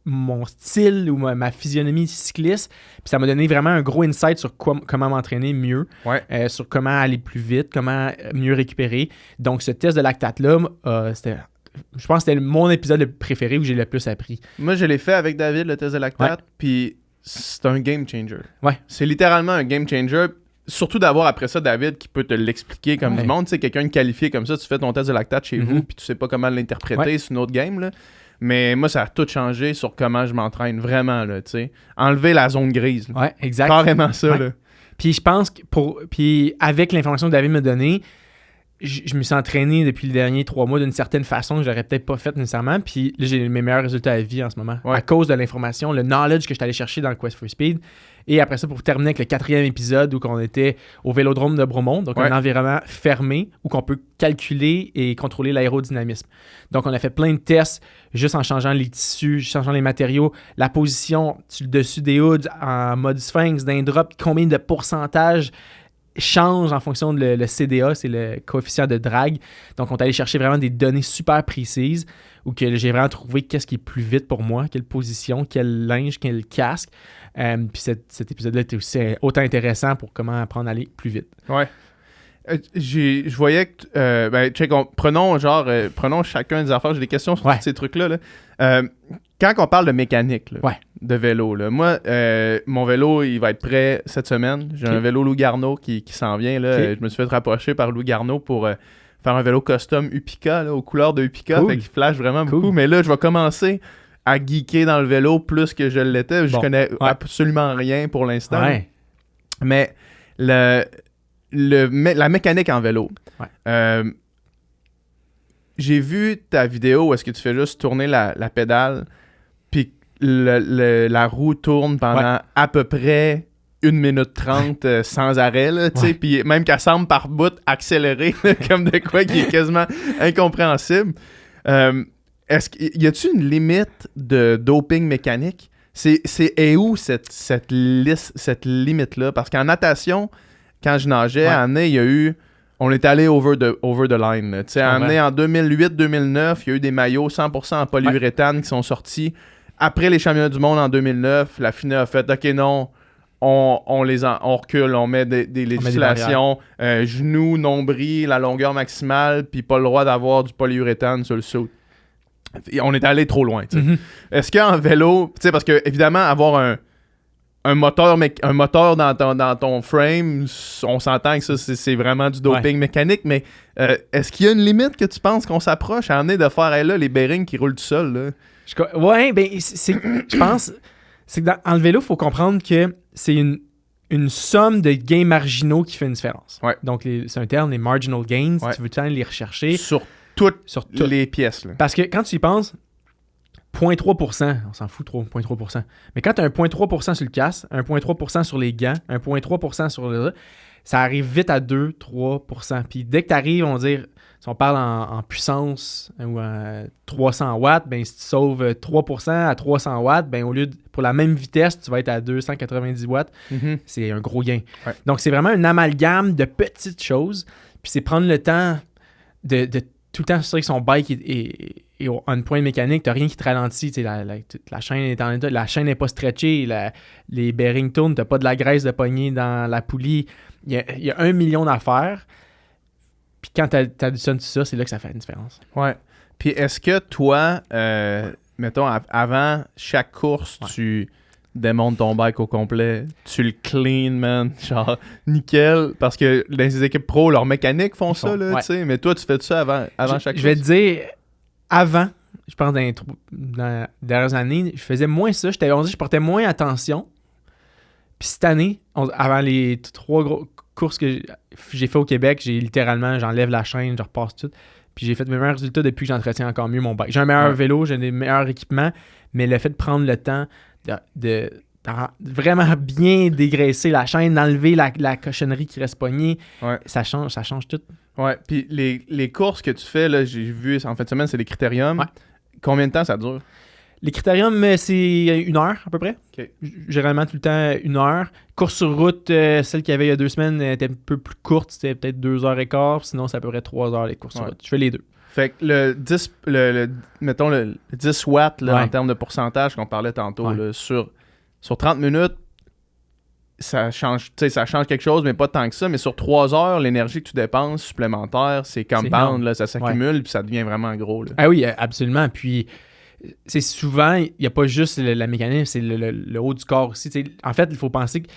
mon style ou ma physionomie cycliste. Puis ça m'a donné vraiment un gros insight sur comment m'entraîner mieux, Ouais. sur comment aller plus vite, comment mieux récupérer. Donc ce test de lactate-là, je pense que c'était mon épisode le préféré où j'ai le plus appris. Moi, je l'ai fait avec David, le test de lactate, Ouais. puis c'est un game changer. Ouais. C'est littéralement un game changer. Surtout d'avoir après ça David qui peut te l'expliquer comme Ouais. du monde. Tu sais, quelqu'un de qualifié comme ça, tu fais ton test de lactate chez vous, puis tu sais pas comment l'interpréter, Ouais. c'est une autre game, là. Mais moi, ça a tout changé sur comment je m'entraîne, vraiment, là, tu sais. Enlever la zone grise, là. Ouais, exact. Carrément ça, Ouais. là. Puis je pense que puis avec l'information que David m'a donnée, je me suis entraîné depuis les derniers 3 mois d'une certaine façon que j'aurais peut-être pas fait nécessairement. Puis là, j'ai mes meilleurs résultats à vie en ce moment. Ouais. À cause de l'information, le knowledge que je suis allé chercher dans le Quest for Speed. Et après ça, pour terminer avec le 4e épisode où on était au Vélodrome de Bromont, donc Ouais. un environnement fermé où on peut calculer et contrôler l'aérodynamisme. Donc on a fait plein de tests juste en changeant les tissus, changeant les matériaux, la position sur le dessus des hoods en mode sphinx, d'un drop, combien de pourcentage change en fonction de le CDA, c'est le coefficient de drag. Donc, on est allé chercher vraiment des données super précises où que j'ai vraiment trouvé qu'est-ce qui est plus vite pour moi, quelle position, quel linge, quel casque. Puis cet épisode-là était aussi autant intéressant pour comment apprendre à aller plus vite. Ouais. Je voyais que... check, prenons chacun des affaires. J'ai des questions sur Ouais. tous ces trucs-là. Là. Quand on parle de mécanique, là, Ouais. de vélo, là, moi, mon vélo, il va être prêt cette semaine. J'ai Ok. un vélo Lou Garneau qui s'en vient. Là. Ok. Je me suis fait rapprocher par Lou Garneau pour faire un vélo custom Upica, là, aux couleurs de Upica. Cool. Fait qu'il flash vraiment Cool. beaucoup. Mais là, je vais commencer à geeker dans le vélo plus que je l'étais. Je Bon. connais Ouais. absolument rien pour l'instant. Ouais. Mais la mécanique en vélo. Ouais. J'ai vu ta vidéo où est-ce que tu fais juste tourner la pédale, puis la roue tourne pendant à peu près 1 minute 30 sans arrêt, là, tu sais, Ouais. puis même qu'elle semble par bout accélérer, là, comme de quoi qui est quasiment incompréhensible. Y a-tu une limite de doping mécanique? C'est où cette limite-là? Parce qu'en natation, quand je nageais, Ouais. à un moment donné, on est allé over the line. là. Tu sais, à un moment donné, en 2008-2009, il y a eu des maillots 100% en polyuréthane qui sont sortis. Après les championnats du monde en 2009, la FINA a fait « OK, non, on recule, on met des législations, genoux, nombril, la longueur maximale, puis pas le droit d'avoir du polyuréthane sur le saut. » Et on est allé trop loin. tu sais. Mhm. Est-ce qu'en vélo, tu sais, parce que évidemment, avoir un moteur dans ton frame, on s'entend que ça, c'est vraiment du doping mécanique, mais est-ce qu'il y a une limite que tu penses qu'on s'approche à amener de faire hey, là, les bearings qui roulent tout seuls? Là? Ouais, ben, je pense, c'est que dans le vélo, il faut comprendre que c'est une somme de gains marginaux qui fait une différence. Ouais. Donc, c'est un terme, les marginal gains, Ouais. tu veux les rechercher Sur toutes sur tout. les pièces. Là. Parce que quand tu y penses, 0.3%, on s'en fout, 0.3%. Mais quand tu as un 0.3% sur le casque, un 0.3% sur les gants, un 0.3% sur le... Ça arrive vite à 2-3%. Puis dès que tu arrives, on va dire, si on parle en puissance ou à 300 watts, ben, si tu sauves 3% à 300 watts, ben, au lieu pour la même vitesse, tu vas être à 290 watts. Mm-hmm. C'est un gros gain. Ouais. Donc, c'est vraiment un amalgame de petites choses. Puis c'est prendre le temps de tout le temps s'assurer que son bike à une pointe mécanique, t'as rien qui te ralentit. La chaîne est en état, la chaîne n'est pas stretchée, les bearings tournent, t'as pas de la graisse de poignée dans la poulie. Il y a 1 million d'affaires. Puis quand t'additionnes tout ça, c'est là que ça fait une différence. Ouais. Puis est-ce que toi, mettons, avant chaque course, tu démontes ton bike au complet, tu le clean, man, genre nickel, parce que dans les équipes pro, leurs mécaniques font ça, là, tu sais, mais toi, tu fais ça avant chaque course? Je vais te dire, avant, je pense dans les dernières années, je faisais moins ça, je portais moins attention. Puis cette année, avant les 3 courses que j'ai fait au Québec, j'enlève la chaîne, je repasse tout. Puis j'ai fait mes meilleurs résultats depuis que j'entretiens encore mieux mon bike. J'ai un meilleur vélo, j'ai des meilleurs équipements, mais le fait de prendre le temps de vraiment bien dégraisser la chaîne, d'enlever la cochonnerie qui reste poignée, ça change tout. Ouais, puis les courses que tu fais, là, j'ai vu, en fin de semaine, c'est les critériums. Ouais. Combien de temps ça dure? Les critériums, c'est 1 heure à peu près. Okay. Généralement, tout le temps 1 heure. Course sur route, celle qu'il y avait il y a 2 semaines était un peu plus courte. C'était peut-être 2h15. Sinon, c'est à peu près 3 heures les courses sur route. Je fais les deux. Fait que mettons le 10 watts là, en termes de pourcentage qu'on parlait tantôt, là, sur 30 minutes, ça change quelque chose, mais pas tant que ça. Mais sur 3 heures, l'énergie que tu dépenses supplémentaire, c'est compound, là, ça s'accumule puis ça devient vraiment gros. Là. Ah oui, absolument. Puis c'est souvent, il n'y a pas juste la mécanique, c'est le haut du corps aussi. T'sais, en fait, il faut penser que,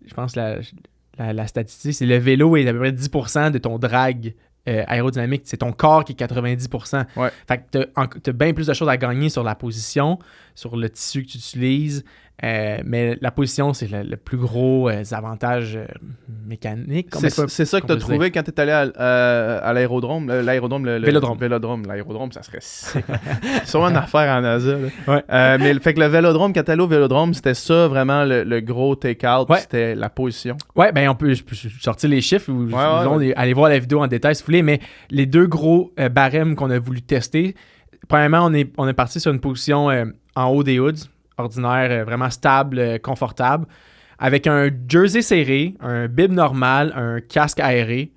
je pense, la statistique, c'est le vélo est à peu près 10% de ton drag aérodynamique. C'est ton corps qui est 90%. Ouais. Fait que tu as bien plus de choses à gagner sur la position, sur le tissu que tu utilises. Mais la position, c'est le plus gros avantage mécanique. C'est ça que tu as trouvé quand tu es allé à l'aérodrome. Le Vélodrome. L'aérodrome, ça serait sûrement une affaire en NASA. Ouais. Mais fait que le Vélodrome, quand tu es allé au Vélodrome, c'était ça vraiment le gros take-out, c'était la position. Ouais, ben je peux sortir les chiffres ou aller voir la vidéo en détail si vous voulez, mais les 2 gros barèmes qu'on a voulu tester, premièrement, on est parti sur une position en haut des hoods, ordinaire, vraiment stable, confortable, avec un jersey serré, un bib normal, un casque aéré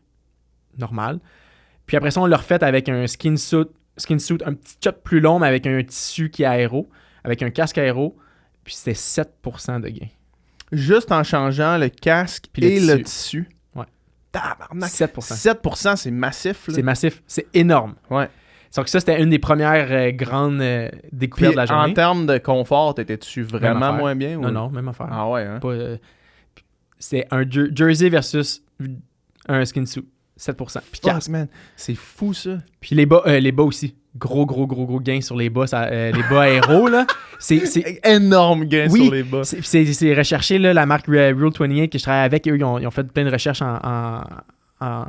normal. Puis après ça, on l'a refait avec un skin suit, un petit chop plus long, mais avec un tissu qui est aéro, avec un casque aéro, puis c'était 7% de gain. Juste en changeant le casque et le tissu. Ouais. Tabarnak. 7%. 7%, c'est massif. Là. C'est massif. C'est énorme. Ouais. Donc ça, c'était une des premières grandes découvertes de la journée. En termes de confort, t'étais-tu vraiment moins bien? Ou... Non, même affaire. Ah ouais, hein? C'est un jersey versus un skin suit. 7%. Puis casque, man. C'est fou, ça. Puis les bas aussi. Gros gain sur les bas. Les bas aéro, là. C'est énorme gain sur les bas. C'est recherché, là, la marque Rule 28 que je travaille avec. Eux, ils ont fait plein de recherches en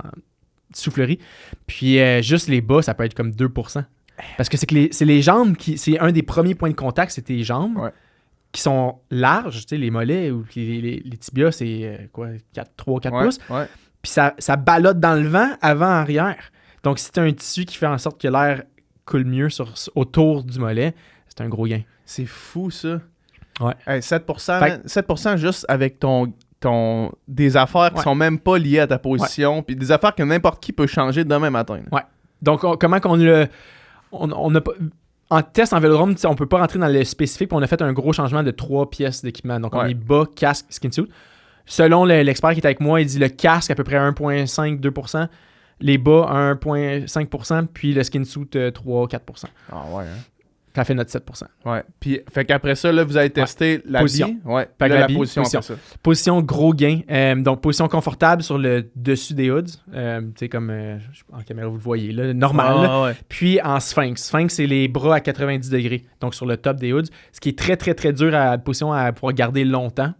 soufflerie. Puis juste les bas, ça peut être comme 2%. Parce que c'est les jambes c'est un des premiers points de contact, c'est tes jambes qui sont larges, tu sais, les mollets ou les tibias, c'est 3-4 pouces. Ouais. Puis ça ballotte dans le vent avant-arrière. Donc si tu as un tissu qui fait en sorte que l'air coule mieux autour du mollet, c'est un gros gain. C'est fou, ça. Ouais. Hey, 7% juste avec des affaires qui sont même pas liées à ta position, puis des affaires que n'importe qui peut changer demain matin. Ouais. Donc, comment qu'on le... On a pas... En test en vélodrome, on peut pas rentrer dans le spécifique, puis on a fait un gros changement de 3 pièces d'équipement. Donc, on est bas, casque, skin suit. Selon l'expert qui est avec moi, il dit le casque à peu près 1,5-2%, les bas 1,5%, puis le skin suit 3-4%. Ah ouais, hein? Ça fait notre 7%. Ouais. Puis, fait qu'après ça, là, vous avez testé la position. Ouais. La position. Position gros gain. Donc, position confortable sur le dessus des hoods. Tu sais, comme en caméra, vous le voyez, là, normal. Ouais. Puis en sphinx. Sphinx, c'est les bras à 90 degrés. Donc, sur le top des hoods. Ce qui est très, très, très dur à position à pouvoir garder longtemps.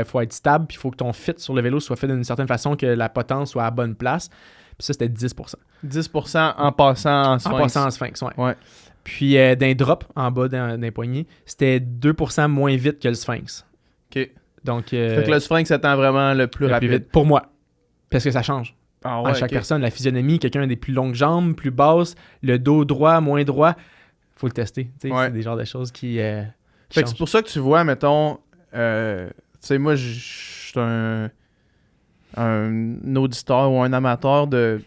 Faut être stable. Puis, il faut que ton fit sur le vélo soit fait d'une certaine façon que la potence soit à la bonne place. Puis ça, c'était 10%. 10% en passant en sphinx. En passant en sphinx, ouais. Puis d'un drop en bas d'un poignet, c'était 2% moins vite que le sphinx. OK. Donc, fait que le sphinx étant vraiment le plus rapide. Plus vite pour moi. Parce que ça change. À chaque personne, la physionomie, quelqu'un a des plus longues jambes, plus basses, le dos droit, moins droit. Faut le tester. C'est des genres de choses qui fait que c'est pour ça que tu vois, mettons, tu sais, moi, je suis un auditeur ou un amateur de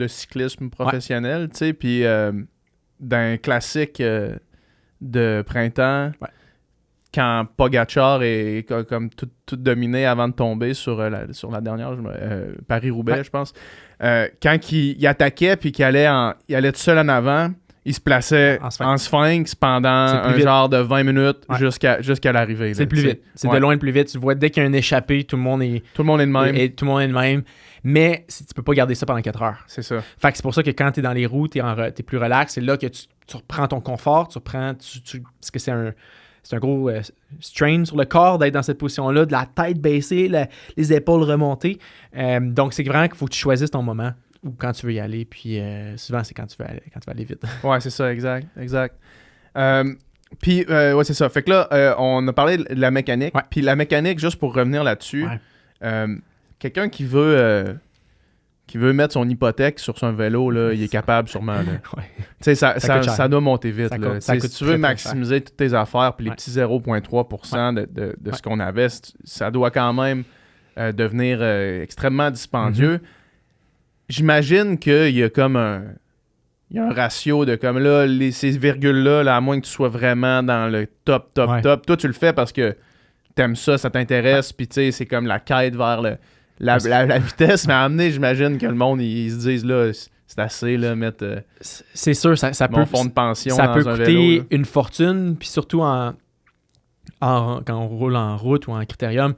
cyclisme professionnel, tu sais, puis d'un classique de printemps, Ouais. quand Pogacar est comme tout dominé avant de tomber sur la dernière, Paris-Roubaix, Ouais. je pense. Quand il attaquait puis qu'il allait tout seul en avant, il se plaçait En sphinx. en sphinx pendant C'est plus un vite. genre de 20 minutes Ouais. jusqu'à l'arrivée. C'est le plus vite. C'est Ouais. de loin le plus vite. Tu vois, dès qu'il y a un échappé, tout le monde est, Tout le monde est de même. tout le monde est le même. Mais tu peux pas garder ça pendant 4 heures. C'est ça. Fait que c'est pour ça que quand tu es dans les roues, tu es plus relax. C'est là que tu reprends ton confort. Parce que c'est un gros strain sur le corps d'être dans cette position-là, de la tête baissée, les épaules remontées. Donc, c'est vraiment qu'il faut que tu choisisses ton moment ou quand tu veux y aller. Puis souvent, c'est quand tu vas aller vite. Ouais, c'est ça, exact. Puis, ouais, c'est ça. Fait que là, on a parlé de la mécanique. Ouais. Puis la mécanique, juste pour revenir là-dessus, Ouais. quelqu'un qui veut mettre son hypothèque sur son vélo, là, il est capable sûrement. Là. Ouais. Tu sais, ça coûte cher. doit monter vite. Ça là. coûte- ça Tu sais, coûte si tu veux très, très cher. maximiser toutes tes affaires, puis les Ouais. petits 0,3% de ce qu'on avait, ça doit quand même devenir extrêmement dispendieux. J'imagine qu'il y a comme il y a un ratio de comme là, ces virgules-là, là, à moins que tu sois vraiment dans le top. Ouais. Toi, tu le fais parce que t'aimes ça t'intéresse, puis tu sais, c'est comme la quête vers la vitesse. Mais à amener, j'imagine que le monde, ils se disent là, c'est assez, là, mettre C'est sûr, ça peut, mon fonds de pension ça dans peut un coûter vélo. Là. une fortune. Puis surtout quand on roule en route ou en critérium,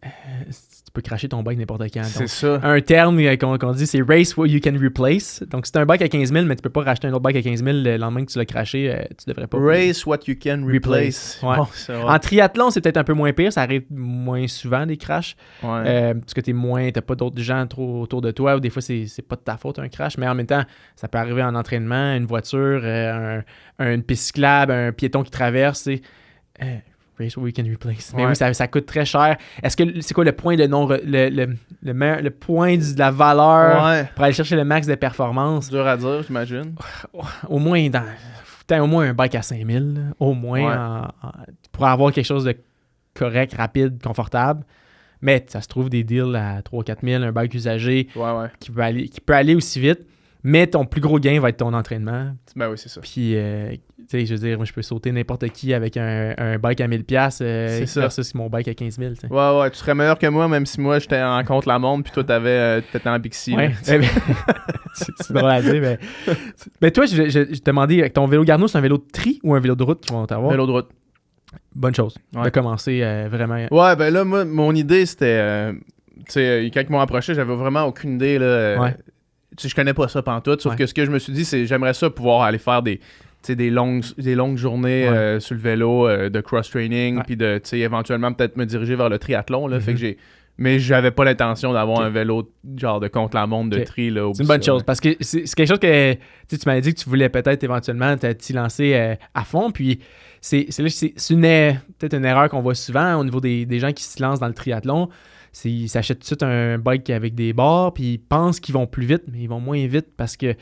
tu peux cracher ton bike n'importe quand. C'est Donc, ça. un terme qu'on dit, c'est race what you can replace. Donc, si tu as un bike à 15 000, mais tu peux pas racheter un autre bike à 15 000 le lendemain que tu l'as craché, tu devrais pas. Race what you can replace. Ouais. Bon, c'est vrai. En triathlon, c'est peut-être un peu moins pire. Ça arrive moins souvent, des crashs. Ouais. Parce que t'as pas d'autres gens trop autour de toi. Ou des fois, c'est pas de ta faute, un crash. Mais en même temps, ça peut arriver en entraînement, une voiture, une piste cyclable, un piéton qui traverse. Race what we can replace. Mais Ouais. oui, ça coûte très cher. C'est quoi le point de non... le point de la valeur Ouais. pour aller chercher le max de performance? Dur à dire, j'imagine. Au moins, au moins un bike à 5000. Là. Au moins, Ouais. pour avoir quelque chose de correct, rapide, confortable. Mais ça se trouve des deals à 3-4 000, un bike usagé Ouais. qui peut aller aussi vite. Mais ton plus gros gain va être ton entraînement. Ben oui, c'est ça. Puis, tu sais, je veux dire, moi, je peux sauter n'importe qui avec un bike à 1000$ C'est ça. versus mon bike à 15 000. tu sais. Ouais, tu serais meilleur que moi, même si moi, j'étais en contre-la-montre, puis toi, t'étais en Bixi. Ouais. là. Eh ben, c'est drôle à dire, mais toi, je te demandais, avec ton vélo Garneau, c'est un vélo de tri ou un vélo de route qu'ils vont avoir? Vélo de route. Bonne chose. Ouais. De commencer vraiment. Ouais, ben là, moi, mon idée, c'était... tu sais, quand ils m'ont approché, j'avais vraiment aucune idée, là. Ouais. Tu sais, je connais pas ça pantoute, sauf Ouais. que ce que je me suis dit, c'est j'aimerais ça pouvoir aller faire des longues journées Ouais. sur le vélo, de cross-training, Ouais. puis de, tu sais, éventuellement peut-être me diriger vers le triathlon, là. Fait Mhm. que mais j'avais pas l'intention d'avoir Ok. un vélo genre de contre-la-montre de Ok. tri, là. C'est une bonne chose parce que c'est quelque chose que tu m'avais dit que tu voulais peut-être éventuellement t'y lancer à fond. Puis c'est peut-être une erreur qu'on voit souvent au niveau des gens qui se lancent dans le triathlon. Ils s'achètent tout de suite un bike avec des barres, puis ils pensent qu'ils vont plus vite, mais ils vont moins vite parce que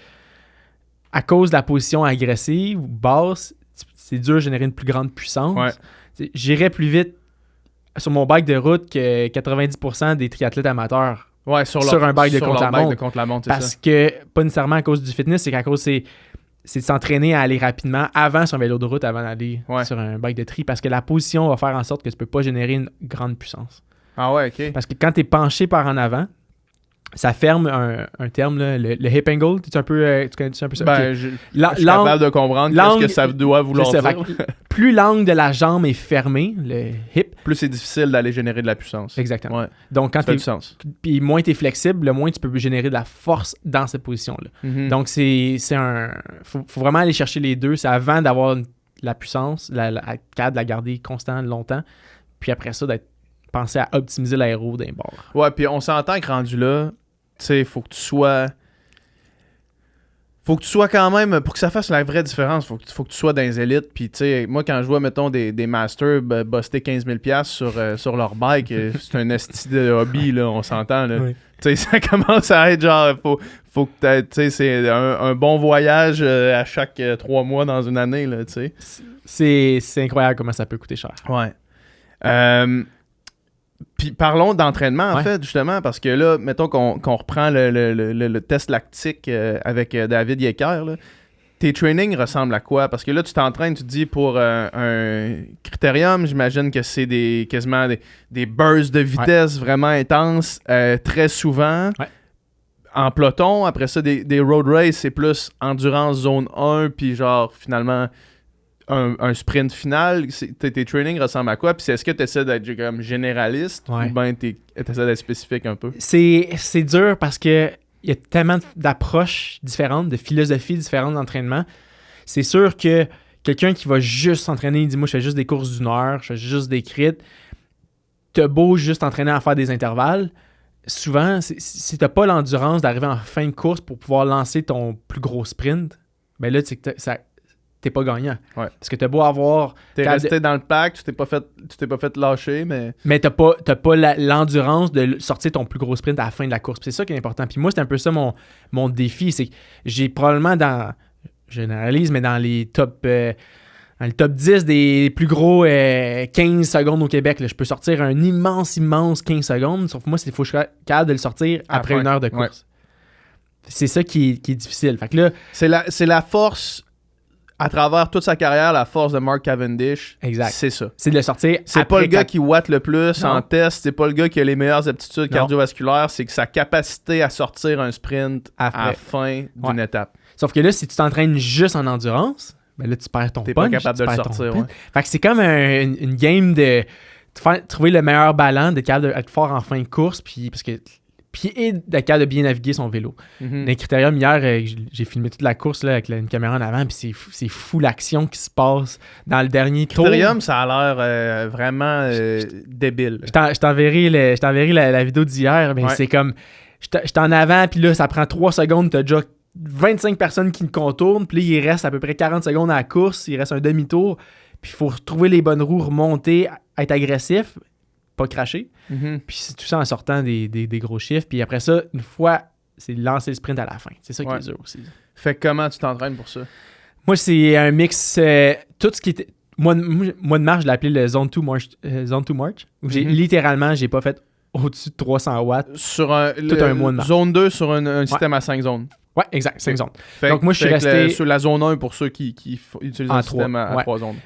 à cause de la position agressive ou basse, c'est dur de générer une plus grande puissance. Ouais. J'irais plus vite sur mon bike de route que 90% des triathlètes amateurs. Ouais, sur un bike de contre-la-montre, c'est Parce ça. que, pas nécessairement à cause du fitness, c'est qu'à cause c'est de s'entraîner à aller rapidement avant sur un vélo de route, avant d'aller Ouais. sur un bike de tri. Parce que la position va faire en sorte que tu peux pas générer une grande puissance. Ah ouais, OK. Parce que quand tu es penché par en avant, ça ferme un terme, là, le hip angle. Tu connais un peu ça? Ben, Ok. je La- suis l'angle- capable de comprendre l'angle- qu'est-ce que ça doit vouloir c'est ça, dire. fait que plus l'angle de la jambe est fermé, le hip, Plus c'est difficile d'aller générer de la puissance. exactement. Ouais, Donc, quand ça fait t'es, du sens. puis moins tu es flexible, le moins tu peux générer de la force dans cette position-là. Mhm. Donc, faut vraiment aller chercher les deux. C'est avant d'avoir la puissance, être capable de la garder constant longtemps. Puis après ça, penser à optimiser l'aéro d'un bord. Ouais, puis on s'entend que rendu là, tu sais, faut que tu sois quand même, pour que ça fasse la vraie différence, faut que tu sois dans les élites. Puis, tu sais, moi, quand je vois, mettons, des masters buster 15 000$ sur leur bike, c'est un esti de hobby, là, on s'entend, là. Oui. Tu sais, ça commence à être genre, faut que tu sais, c'est un bon voyage à chaque 3 mois dans une année, là, tu sais. C'est incroyable comment ça peut coûter cher. Ouais. Puis parlons d'entraînement, en Ouais. fait, justement, parce que là, mettons qu'on reprend le test lactique avec David Yecker, là. tes trainings ressemblent à quoi? Parce que là, tu t'entraînes, tu te dis, pour un critérium, j'imagine que c'est quasiment des bursts de vitesse vraiment intenses, très souvent. Ouais. En peloton, après ça, des road race, c'est plus endurance zone 1, puis genre, finalement, un sprint final. Tes trainings ressemblent à quoi? Puis est-ce que tu essaies d'être comme généraliste ou bien tu essaies d'être spécifique un peu? C'est dur parce que il y a tellement d'approches différentes, de philosophies différentes d'entraînement. C'est sûr que quelqu'un qui va juste s'entraîner, il dit « Moi, je fais juste des courses d'1 heure, je fais juste des crits. » T'as beau juste t'entraîner à faire des intervalles, souvent, si t'as pas l'endurance d'arriver en fin de course pour pouvoir lancer ton plus gros sprint, ben là, t'es pas gagnant. Ouais. Parce que t'as beau avoir... T'es resté dans le pack, tu t'es pas fait lâcher, mais... Mais t'as pas l'endurance de sortir ton plus gros sprint à la fin de la course. Puis c'est ça qui est important. Puis moi, c'est un peu ça mon défi. C'est que j'ai probablement je généralise, mais dans le top 10 des plus gros 15 secondes au Québec, là, je peux sortir un immense 15 secondes. Sauf que moi, il faut que je sois capable de le sortir après 1 heure de course. Ouais. C'est ça qui est difficile. Fait que là, c'est la force... À travers toute sa carrière, la force de Mark Cavendish, exact. C'est ça. C'est de le sortir. C'est pas le gars qui watt le plus en test, c'est pas le gars qui a les meilleures aptitudes cardiovasculaires, c'est que sa capacité à sortir un sprint à la fin d'une étape. Sauf que là, si tu t'entraînes juste en endurance, ben là, tu perds ton punch. T'es pas capable de le sortir. Ouais. Fait que c'est comme une game de trouver le meilleur ballon, d'être capable d'être fort en fin de course, puis d'être capable de bien naviguer son vélo. Dans les critériums, hier, j'ai filmé toute la course là, avec une caméra en avant, puis c'est fou l'action qui se passe dans le dernier tour. Critérium, ça a l'air vraiment débile. Je t'enverrai la vidéo d'hier, mais c'est comme, j'étais en avant, puis là, ça prend 3 secondes, t'as déjà 25 personnes qui me contournent, puis là, il reste à peu près 40 secondes à la course, il reste un demi-tour, puis il faut retrouver les bonnes roues, remonter, être agressif, pas cracher. Puis c'est tout ça en sortant des gros chiffres. Puis après ça, une fois, c'est lancer le sprint à la fin. C'est ça qui est dur aussi. Fait que comment tu t'entraînes pour ça? Moi, c'est un mix. Tout ce qui était. Mois de mars, je l'ai appelé le Zone 2 March. Où littéralement, j'ai pas fait au-dessus de 300 watts. Sur un mois de mars. Zone 2 sur un système à 5 zones. Ouais, exact, 5 zones. Donc moi, je suis resté... sur la zone 1 pour ceux qui utilisent un système à 3 zones.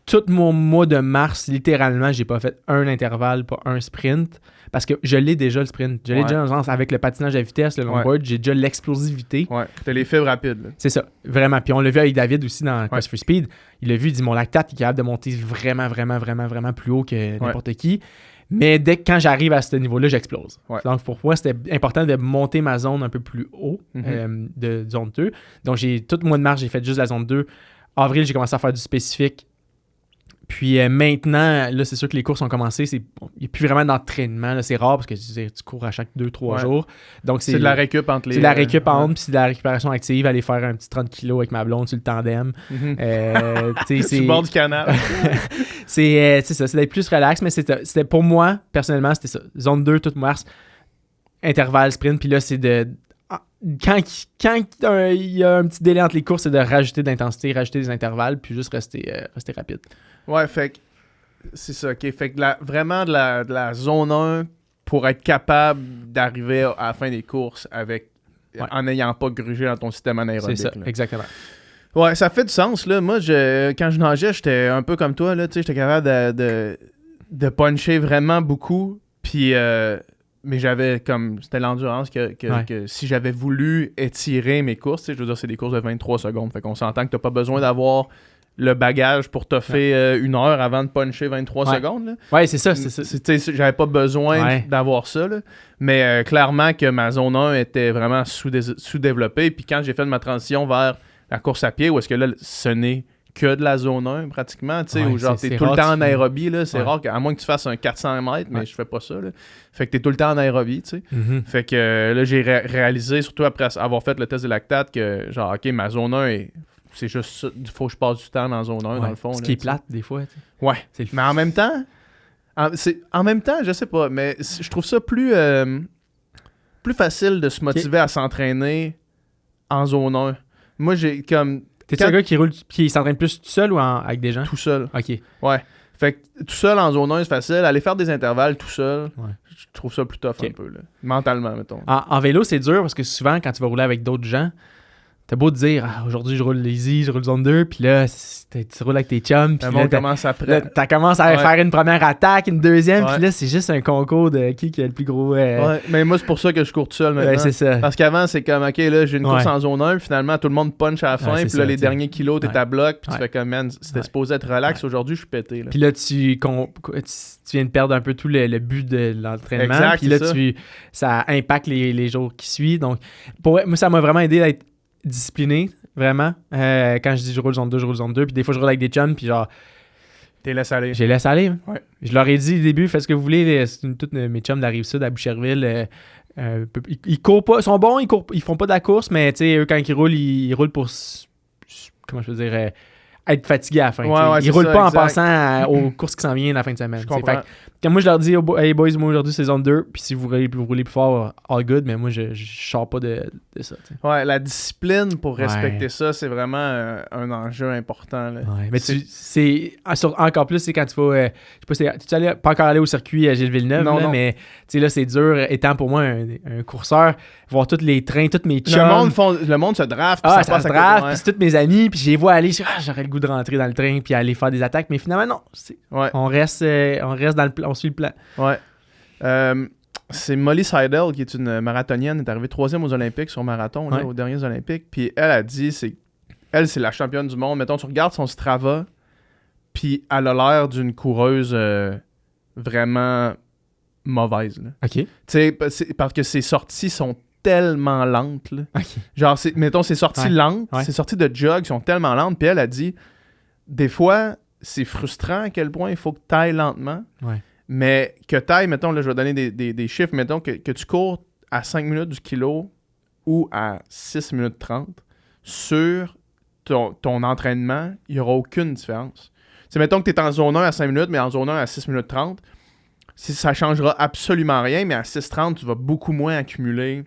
Tout mon mois de mars, littéralement, j'ai pas fait un intervalle, pas un sprint. Parce que je l'ai déjà, le sprint. Je l'ai déjà, dans le sens, avec le patinage à vitesse, le longboard, j'ai déjà l'explosivité. Ouais, t'as les fibres rapides. Là. C'est ça, vraiment. Puis on l'a vu avec David aussi dans Quest for Speed. Il l'a vu, il dit, mon lactate est capable de monter vraiment, vraiment, vraiment, vraiment plus haut que n'importe qui. Mais quand j'arrive à ce niveau-là, j'explose. Ouais. Donc, pour moi, c'était important de monter ma zone un peu plus haut de zone 2. Donc, tout le mois de mars, j'ai fait juste la zone 2. Avril, j'ai commencé à faire du spécifique. Puis maintenant, là, c'est sûr que les courses ont commencé. Il n'y a plus vraiment d'entraînement. Là, c'est rare parce que tu cours à chaque 2-3 jours. Donc, c'est de la récup entre les... C'est de la récup entre, puis c'est de la récupération active. Aller faire un petit 30 kilos avec ma blonde sur le tandem. Sur le bord du canal. c'est ça, c'est d'être plus relax. Mais c'était pour moi, personnellement, c'était ça. Zone 2, toute mars, intervalle, sprint. Puis là, c'est de... Quand il y a un petit délai entre les courses, c'est de rajouter de l'intensité, rajouter des intervalles, puis juste rester rapide. Ouais, fait que c'est ça, ok. Fait que vraiment de la zone 1 pour être capable d'arriver à la fin des courses en n'ayant pas grugé dans ton système anaérobique. C'est ça, exactement. Ouais, ça fait du sens, là. Moi, quand je nageais, j'étais un peu comme toi, là. Tu sais, j'étais capable de puncher vraiment beaucoup, puis... mais j'avais comme... C'était l'endurance que si j'avais voulu étirer mes courses, je veux dire, c'est des courses de 23 secondes. Fait qu'on s'entend que t'as pas besoin d'avoir le bagage pour toffer 1 heure avant de puncher 23 secondes. Là. Ouais, c'est ça. J'avais pas besoin d'avoir ça. Là. Mais clairement que ma zone 1 était vraiment sous-développée. Puis quand j'ai fait ma transition vers la course à pied, où est-ce que là, ce n'est que de la zone 1 pratiquement, tu sais, où genre t'es tout le temps en aérobie, là, c'est rare, à moins que tu fasses un 400 mètres, mais je fais pas ça, là. Fait que t'es tout le temps en aérobie, tu sais. Fait que là, j'ai réalisé, surtout après avoir fait le test de lactate, que genre, ok, ma zone 1 c'est juste ça, il faut que je passe du temps dans zone 1, dans le fond. Ce qui est plate, des fois, tu sais. Ouais, mais en même temps, je sais pas, mais je trouve ça plus facile de se motiver à s'entraîner en zone 1. Moi, j'ai comme... T'es-tu un gars qui s'entraîne plus tout seul ou avec des gens? Tout seul. OK. Ouais. Fait que tout seul en zone 1, c'est facile. Aller faire des intervalles tout seul, je trouve ça plus tough un peu, là. Mentalement, mettons. En vélo, c'est dur parce que souvent, quand tu vas rouler avec d'autres gens, t'as beau te dire, aujourd'hui, je roule easy, je roule zone 2, puis là, tu roules avec tes chums, puis là, commence après. t'as commencé à faire une première attaque, une deuxième, Ouais. puis là, c'est juste un concours de qui a le plus gros... Ouais, mais moi, c'est pour ça que je cours tout seul maintenant. Ouais, c'est ça. Parce qu'avant, c'est comme, OK, là, j'ai une course en zone 1, puis finalement, tout le monde punch à la fin, Ouais, c'est puis là, ça, les t'sais. derniers kilos, t'es à bloc, puis Ouais. tu fais comme, man, c'était supposé être relax, aujourd'hui, je suis pété. Là. Puis là, tu viens de perdre un peu tout le but de l'entraînement. Exact, Puis là, c'est ça. ça impacte les jours qui suivent. Donc, moi, ça m'a vraiment aidé à être discipliné, vraiment. Quand je dis je roule zone 2, je roule zone 2. Puis des fois, je roule avec des chums, puis genre, T'es laissé aller. je les laisse aller. Ouais. Je leur ai dit au début, faites ce que vous voulez. Tous mes chums de la Rive-Sud à Boucherville, ils courent pas. Ils sont bons, ils font pas de la course, mais tu sais, eux, quand ils roulent pour, comment je peux dire, être fatigués à la fin. Ouais, Ils roulent pas exact. en passant aux courses qui s'en viennent la fin de semaine. Je Fait comprends. que, quand moi je leur dis, hey boys, moi aujourd'hui c'est zone 2, puis si vous roulez plus fort, all good, mais moi je sors pas de ça. T'sais. Ouais, la discipline pour Ouais. respecter ça, c'est vraiment un enjeu important. Là. Ouais, mais C'est- encore plus, c'est quand tu vas. Je sais pas, tu pas encore allé au circuit à Gilles Villeneuve, Non, là, non. mais tu sais, là, c'est dur, étant pour moi un courseur, voir tous les trains, tous mes chums. Le monde se draft, puis Ah, ça ça passe se à côté, draft, ouais. puis c'est tous mes amis, puis je les vois aller, j'aurais le goût de rentrer dans le train, puis aller faire des attaques, mais finalement, non. Ouais. On reste dans le plan, on suit le plan. Ouais. C'est Molly Seidel, qui est une marathonienne, est arrivée 3e aux Olympiques sur marathon, là, Ouais. aux derniers Olympiques. Puis elle a dit, c'est la championne du monde. Mettons, tu regardes son Strava, puis elle a l'air d'une coureuse vraiment mauvaise. Là. OK. Tu sais, parce que ses sorties sont tellement lentes. Là. OK. Genre, mettons, ses sorties Ouais. lentes, Ouais. ses sorties de jog sont tellement lentes. Puis elle a dit, des fois, c'est frustrant à quel point il faut que tu ailles lentement. Ouais. Mais que tu ailles, mettons, là, je vais donner des chiffres, mettons que tu cours à 5 minutes du kilo ou à 6 minutes 30 sur ton entraînement, il n'y aura aucune différence. C'est mettons que tu es en zone 1 à 5 minutes, mais en zone 1 à 6 minutes 30, ça ne changera absolument rien, mais à 6,30, tu vas beaucoup moins accumuler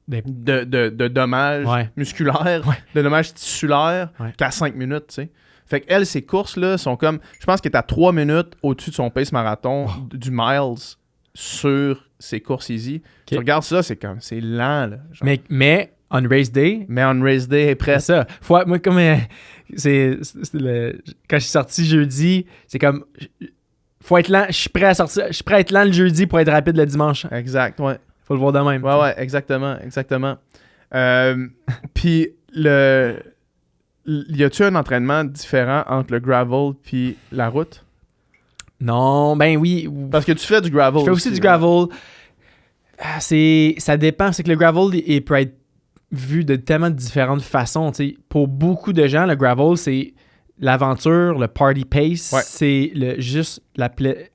de dommages Ouais. musculaires, Ouais. de dommages tissulaires Ouais. qu'à 5 minutes, tu sais. Fait qu'elle, ces courses-là sont comme... Je pense qu'elle est à 3 minutes au-dessus de son pace marathon du miles sur ses courses easy. Tu regardes ça, c'est lent, là. Genre. Mais on race day, Mais on race day est c'est prêt. ça. Moi, comme quand je suis sorti jeudi, c'est comme faut être lent. Je suis prêt à être lent le jeudi pour être rapide le dimanche. Exact, ouais. Faut le voir de même. Ouais, exactement. Puis, y a-tu un entraînement différent entre le gravel puis la route? Non, ben oui. Parce que tu fais du gravel. Je fais aussi du gravel. Ça dépend. C'est que le gravel il peut être vu de tellement différentes façons. T'sais. Pour beaucoup de gens, le gravel, c'est l'aventure, le party pace. Ouais. C'est juste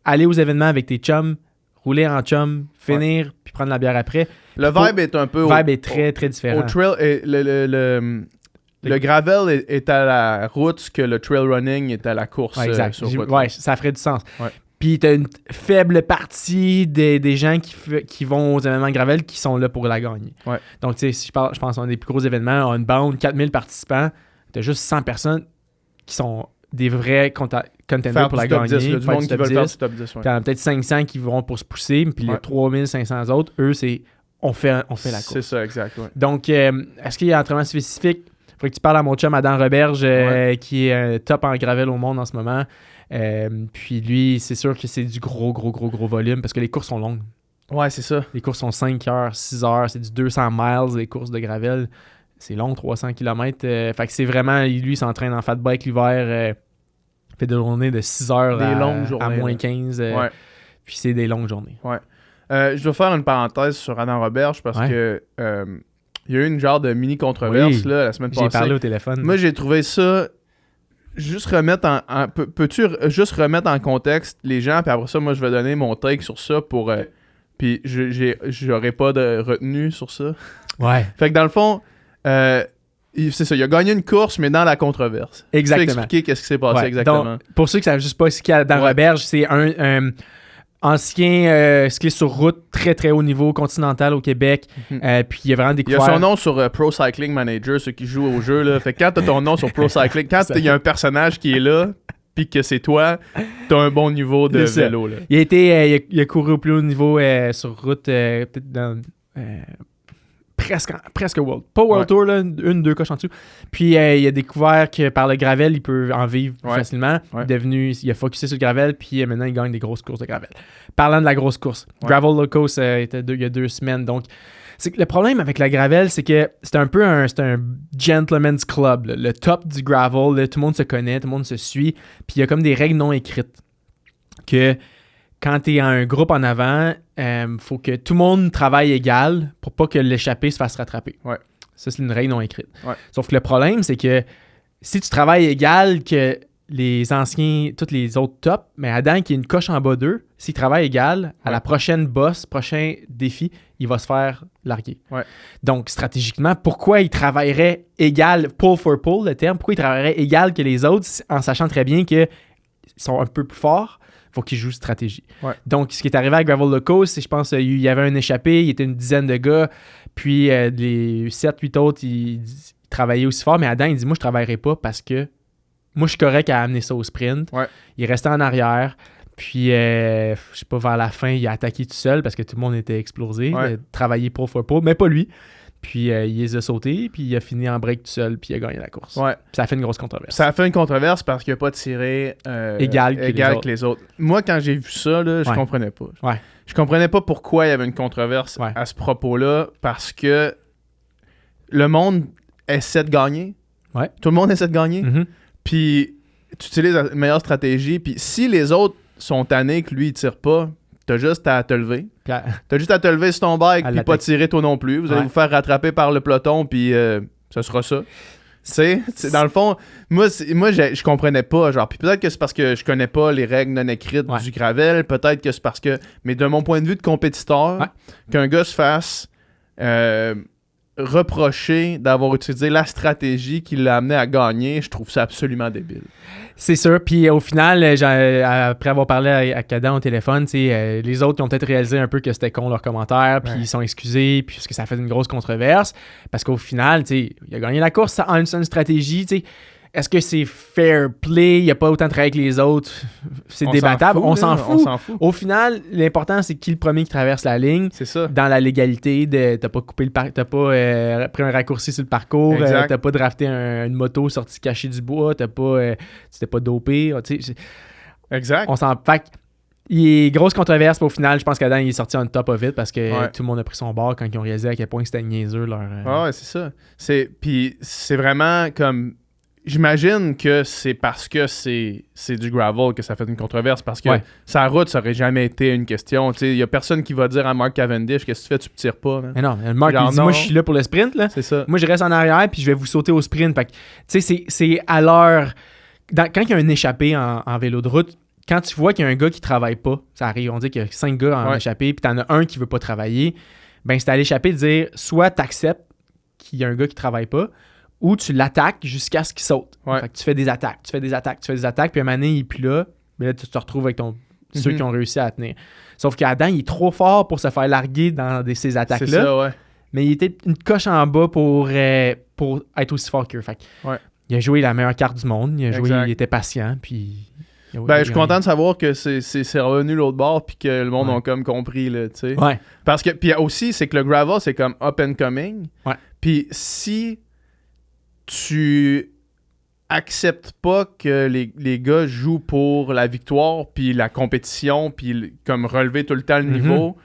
aller aux événements avec tes chums, rouler en chum, finir, puis prendre la bière après. Le vibe est un peu... Le vibe est très, très différent. Au trail, le gravel est à la route ce que le trail running est à la course. Ouais, exact. Sur route. Ouais, ça ferait du sens. Ouais. Puis t'as une faible partie des gens qui vont aux événements de gravel qui sont là pour la gagner. Ouais. Donc, tu sais, si je pense à un des plus gros événements, on bound 4000 participants, t'as juste 100 personnes qui sont des vrais contenders Faire pour la du top gagner. 10, là, du faire monde qui top veut faire 10. du top 10. Ouais. T'en as peut-être 500 qui vont pour se pousser, puis les Ouais. 3500 autres, eux, c'est on fait la course. C'est ça, exact. Ouais. Donc, est-ce qu'il y a un entraînement spécifique? Il faudrait que tu parles à mon chum Adam Roberge, qui est top en gravel au monde en ce moment. Puis lui, c'est sûr que c'est du gros volume parce que les courses sont longues. Ouais, c'est ça. Les courses sont 5 heures, 6 heures, c'est du 200 miles, les courses de gravel. C'est long, 300 km. Fait que c'est vraiment, lui, il s'entraîne en fat bike l'hiver. Fait des journées de 6 heures Des à, longues journées, à moins là. 15. Ouais. Puis c'est des longues journées. Je dois faire une parenthèse sur Adam Roberge parce Ouais. que il y a eu une genre de mini controverse Oui. là, la semaine J'ai passée. parlé au téléphone. Moi, j'ai trouvé ça. Juste remettre peux-tu juste remettre en contexte les gens, puis après ça, moi, je vais donner mon take sur ça pour. Puis j'aurai pas de retenue sur ça. Ouais, Fait que dans le fond, c'est ça, il a gagné une course, mais dans la controverse. Tu peux exactement. expliquer qu'est-ce qui s'est passé Ouais. exactement. Donc, pour ceux qui ne savent juste pas ce qu'il y a dans Ouais. Roberge, c'est un ancien skieur sur route très très haut niveau continental au Québec. Mhm. Puis il y a vraiment Il y a découvert. son nom sur Pro Cycling Manager, ceux qui jouent au jeu. Là. Fait que quand t'as ton nom sur Pro Cycling, quand il y a un personnage qui est là, puis que c'est toi, t'as un bon niveau de C'est ça. vélo. Là. Il a couru au plus haut niveau sur route, peut-être dans presque World. Pas World Tour, là, deux coches en dessous. Puis il a découvert que par le gravel, il peut en vivre plus facilement. Il a focusé sur le gravel, puis maintenant, il gagne des grosses courses de gravel. Parlant de la grosse course, Gravel Locos était il y a 2 semaines. Donc, le problème avec la gravel, c'est que c'est un gentleman's club. Là. Le top du gravel, là, tout le monde se connaît, tout le monde se suit. Puis il y a comme des règles non écrites. Que quand tu es un groupe en avant, faut que tout le monde travaille égal pour pas que l'échappée se fasse rattraper. Ouais. Ça, c'est une règle non écrite. Ouais. Sauf que le problème, c'est que si tu travailles égal que les anciens, tous les autres tops, mais Adam qui est une coche en bas d'eux, s'il travaille égal, à la prochaine boss, prochain défi, il va se faire larguer. Ouais. Donc, stratégiquement, pourquoi il travaillerait égal, pull for pull, le terme, pourquoi il travaillerait égal que les autres, en sachant très bien qu'ils sont un peu plus forts, il faut qu'ils jouent stratégie. Ouais. Donc, ce qui est arrivé à Gravel Locos, c'est, je pense, il y avait un échappé, il était une dizaine de gars, puis les 7-8 autres, ils travaillaient aussi fort, mais Adam, il dit, moi, je travaillerai pas parce que moi, je suis correct à amener ça au sprint. Ouais. Il restait en arrière. Puis, je sais pas, vers la fin, il a attaqué tout seul parce que tout le monde était explosé. Ouais. Il a travaillé pour mais pas lui. Puis, il les a sautés, puis il a fini en break tout seul, puis il a gagné la course. Ouais. Puis ça a fait une grosse controverse. Ça a fait une controverse parce qu'il n'a pas tiré égal que les autres. Moi, quand j'ai vu ça, là, je comprenais pas. Ouais. Je comprenais pas pourquoi il y avait une controverse à ce propos-là, parce que le monde essaie de gagner. Ouais. Tout le monde essaie de gagner. Mm-hmm. Puis tu utilises la meilleure stratégie. Puis si les autres sont tannés que lui, il tire pas, t'as juste à te lever. T'as juste à te lever sur ton bike puis pas tirer toi non plus. Vous allez vous faire rattraper par le peloton puis ça sera ça. C'est dans le fond, moi je comprenais pas. Genre, puis peut-être que c'est parce que je connais pas les règles non écrites du gravel. Peut-être que c'est parce que... Mais de mon point de vue de compétiteur, qu'un gars se fasse... reprocher d'avoir utilisé la stratégie qui l'a amené à gagner, je trouve ça absolument débile. C'est sûr. Puis au final, après avoir parlé à Kadan au téléphone, les autres qui ont peut-être réalisé un peu que c'était con leur commentaire, puis ils sont excusés, puis parce que ça a fait une grosse controverse. Parce qu'au final, il a gagné la course en une stratégie. Est-ce que c'est fair play? Il n'y a pas autant de travail que les autres. C'est débattable. On s'en fout. Au final, l'important, c'est qui le premier qui traverse la ligne. C'est ça. Dans la légalité, t'as pas coupé t'as pas pris un raccourci sur le parcours, t'as pas drafté une moto sortie cachée du bois, tu t'es pas dopé. Exact. On s'en fait. Il y a grosse controverse, mais au final, je pense qu'Adam il est sorti on top of it parce que tout le monde a pris son bord quand ils ont réalisé à quel point c'était niaiseux. Ouais, c'est ça. Puis c'est vraiment comme... J'imagine que c'est parce que c'est du gravel que ça fait une controverse, parce que sa route, ça aurait jamais été une question. Il y a personne qui va dire à Mark Cavendish, qu'est-ce que tu fais, tu tires pas. Mais non, Mark, il dit, moi, je suis là pour le sprint. Là. C'est ça. Moi, je reste en arrière, puis je vais vous sauter au sprint. Fait que, c'est à l'heure... Quand il y a un échappé en vélo de route, quand tu vois qu'il y a un gars qui travaille pas, ça arrive, on dit qu'il y a 5 gars en échappé, puis t'en as un qui veut pas travailler, ben c'est à l'échappé de dire, soit t'acceptes qu'il y a un gars qui travaille pas, ou tu l'attaques jusqu'à ce qu'il saute. Fait que tu fais des attaques, puis à un moment donné, il est plus là, mais là, tu te retrouves avec ceux qui ont réussi à tenir. Sauf qu'Adam, il est trop fort pour se faire larguer dans ces attaques-là. C'est ça, ouais. Mais il était une coche en bas pour être aussi fort qu'eux. Fait il a joué la meilleure carte du monde, il était patient, puis... je suis content de savoir que c'est revenu l'autre bord puis que le monde a comme compris, là, tu sais. Ouais. Parce que, puis aussi, c'est que le gravel, c'est comme up and coming. Ouais. Puis si tu acceptes pas que les gars jouent pour la victoire puis la compétition puis comme relever tout le temps le niveau,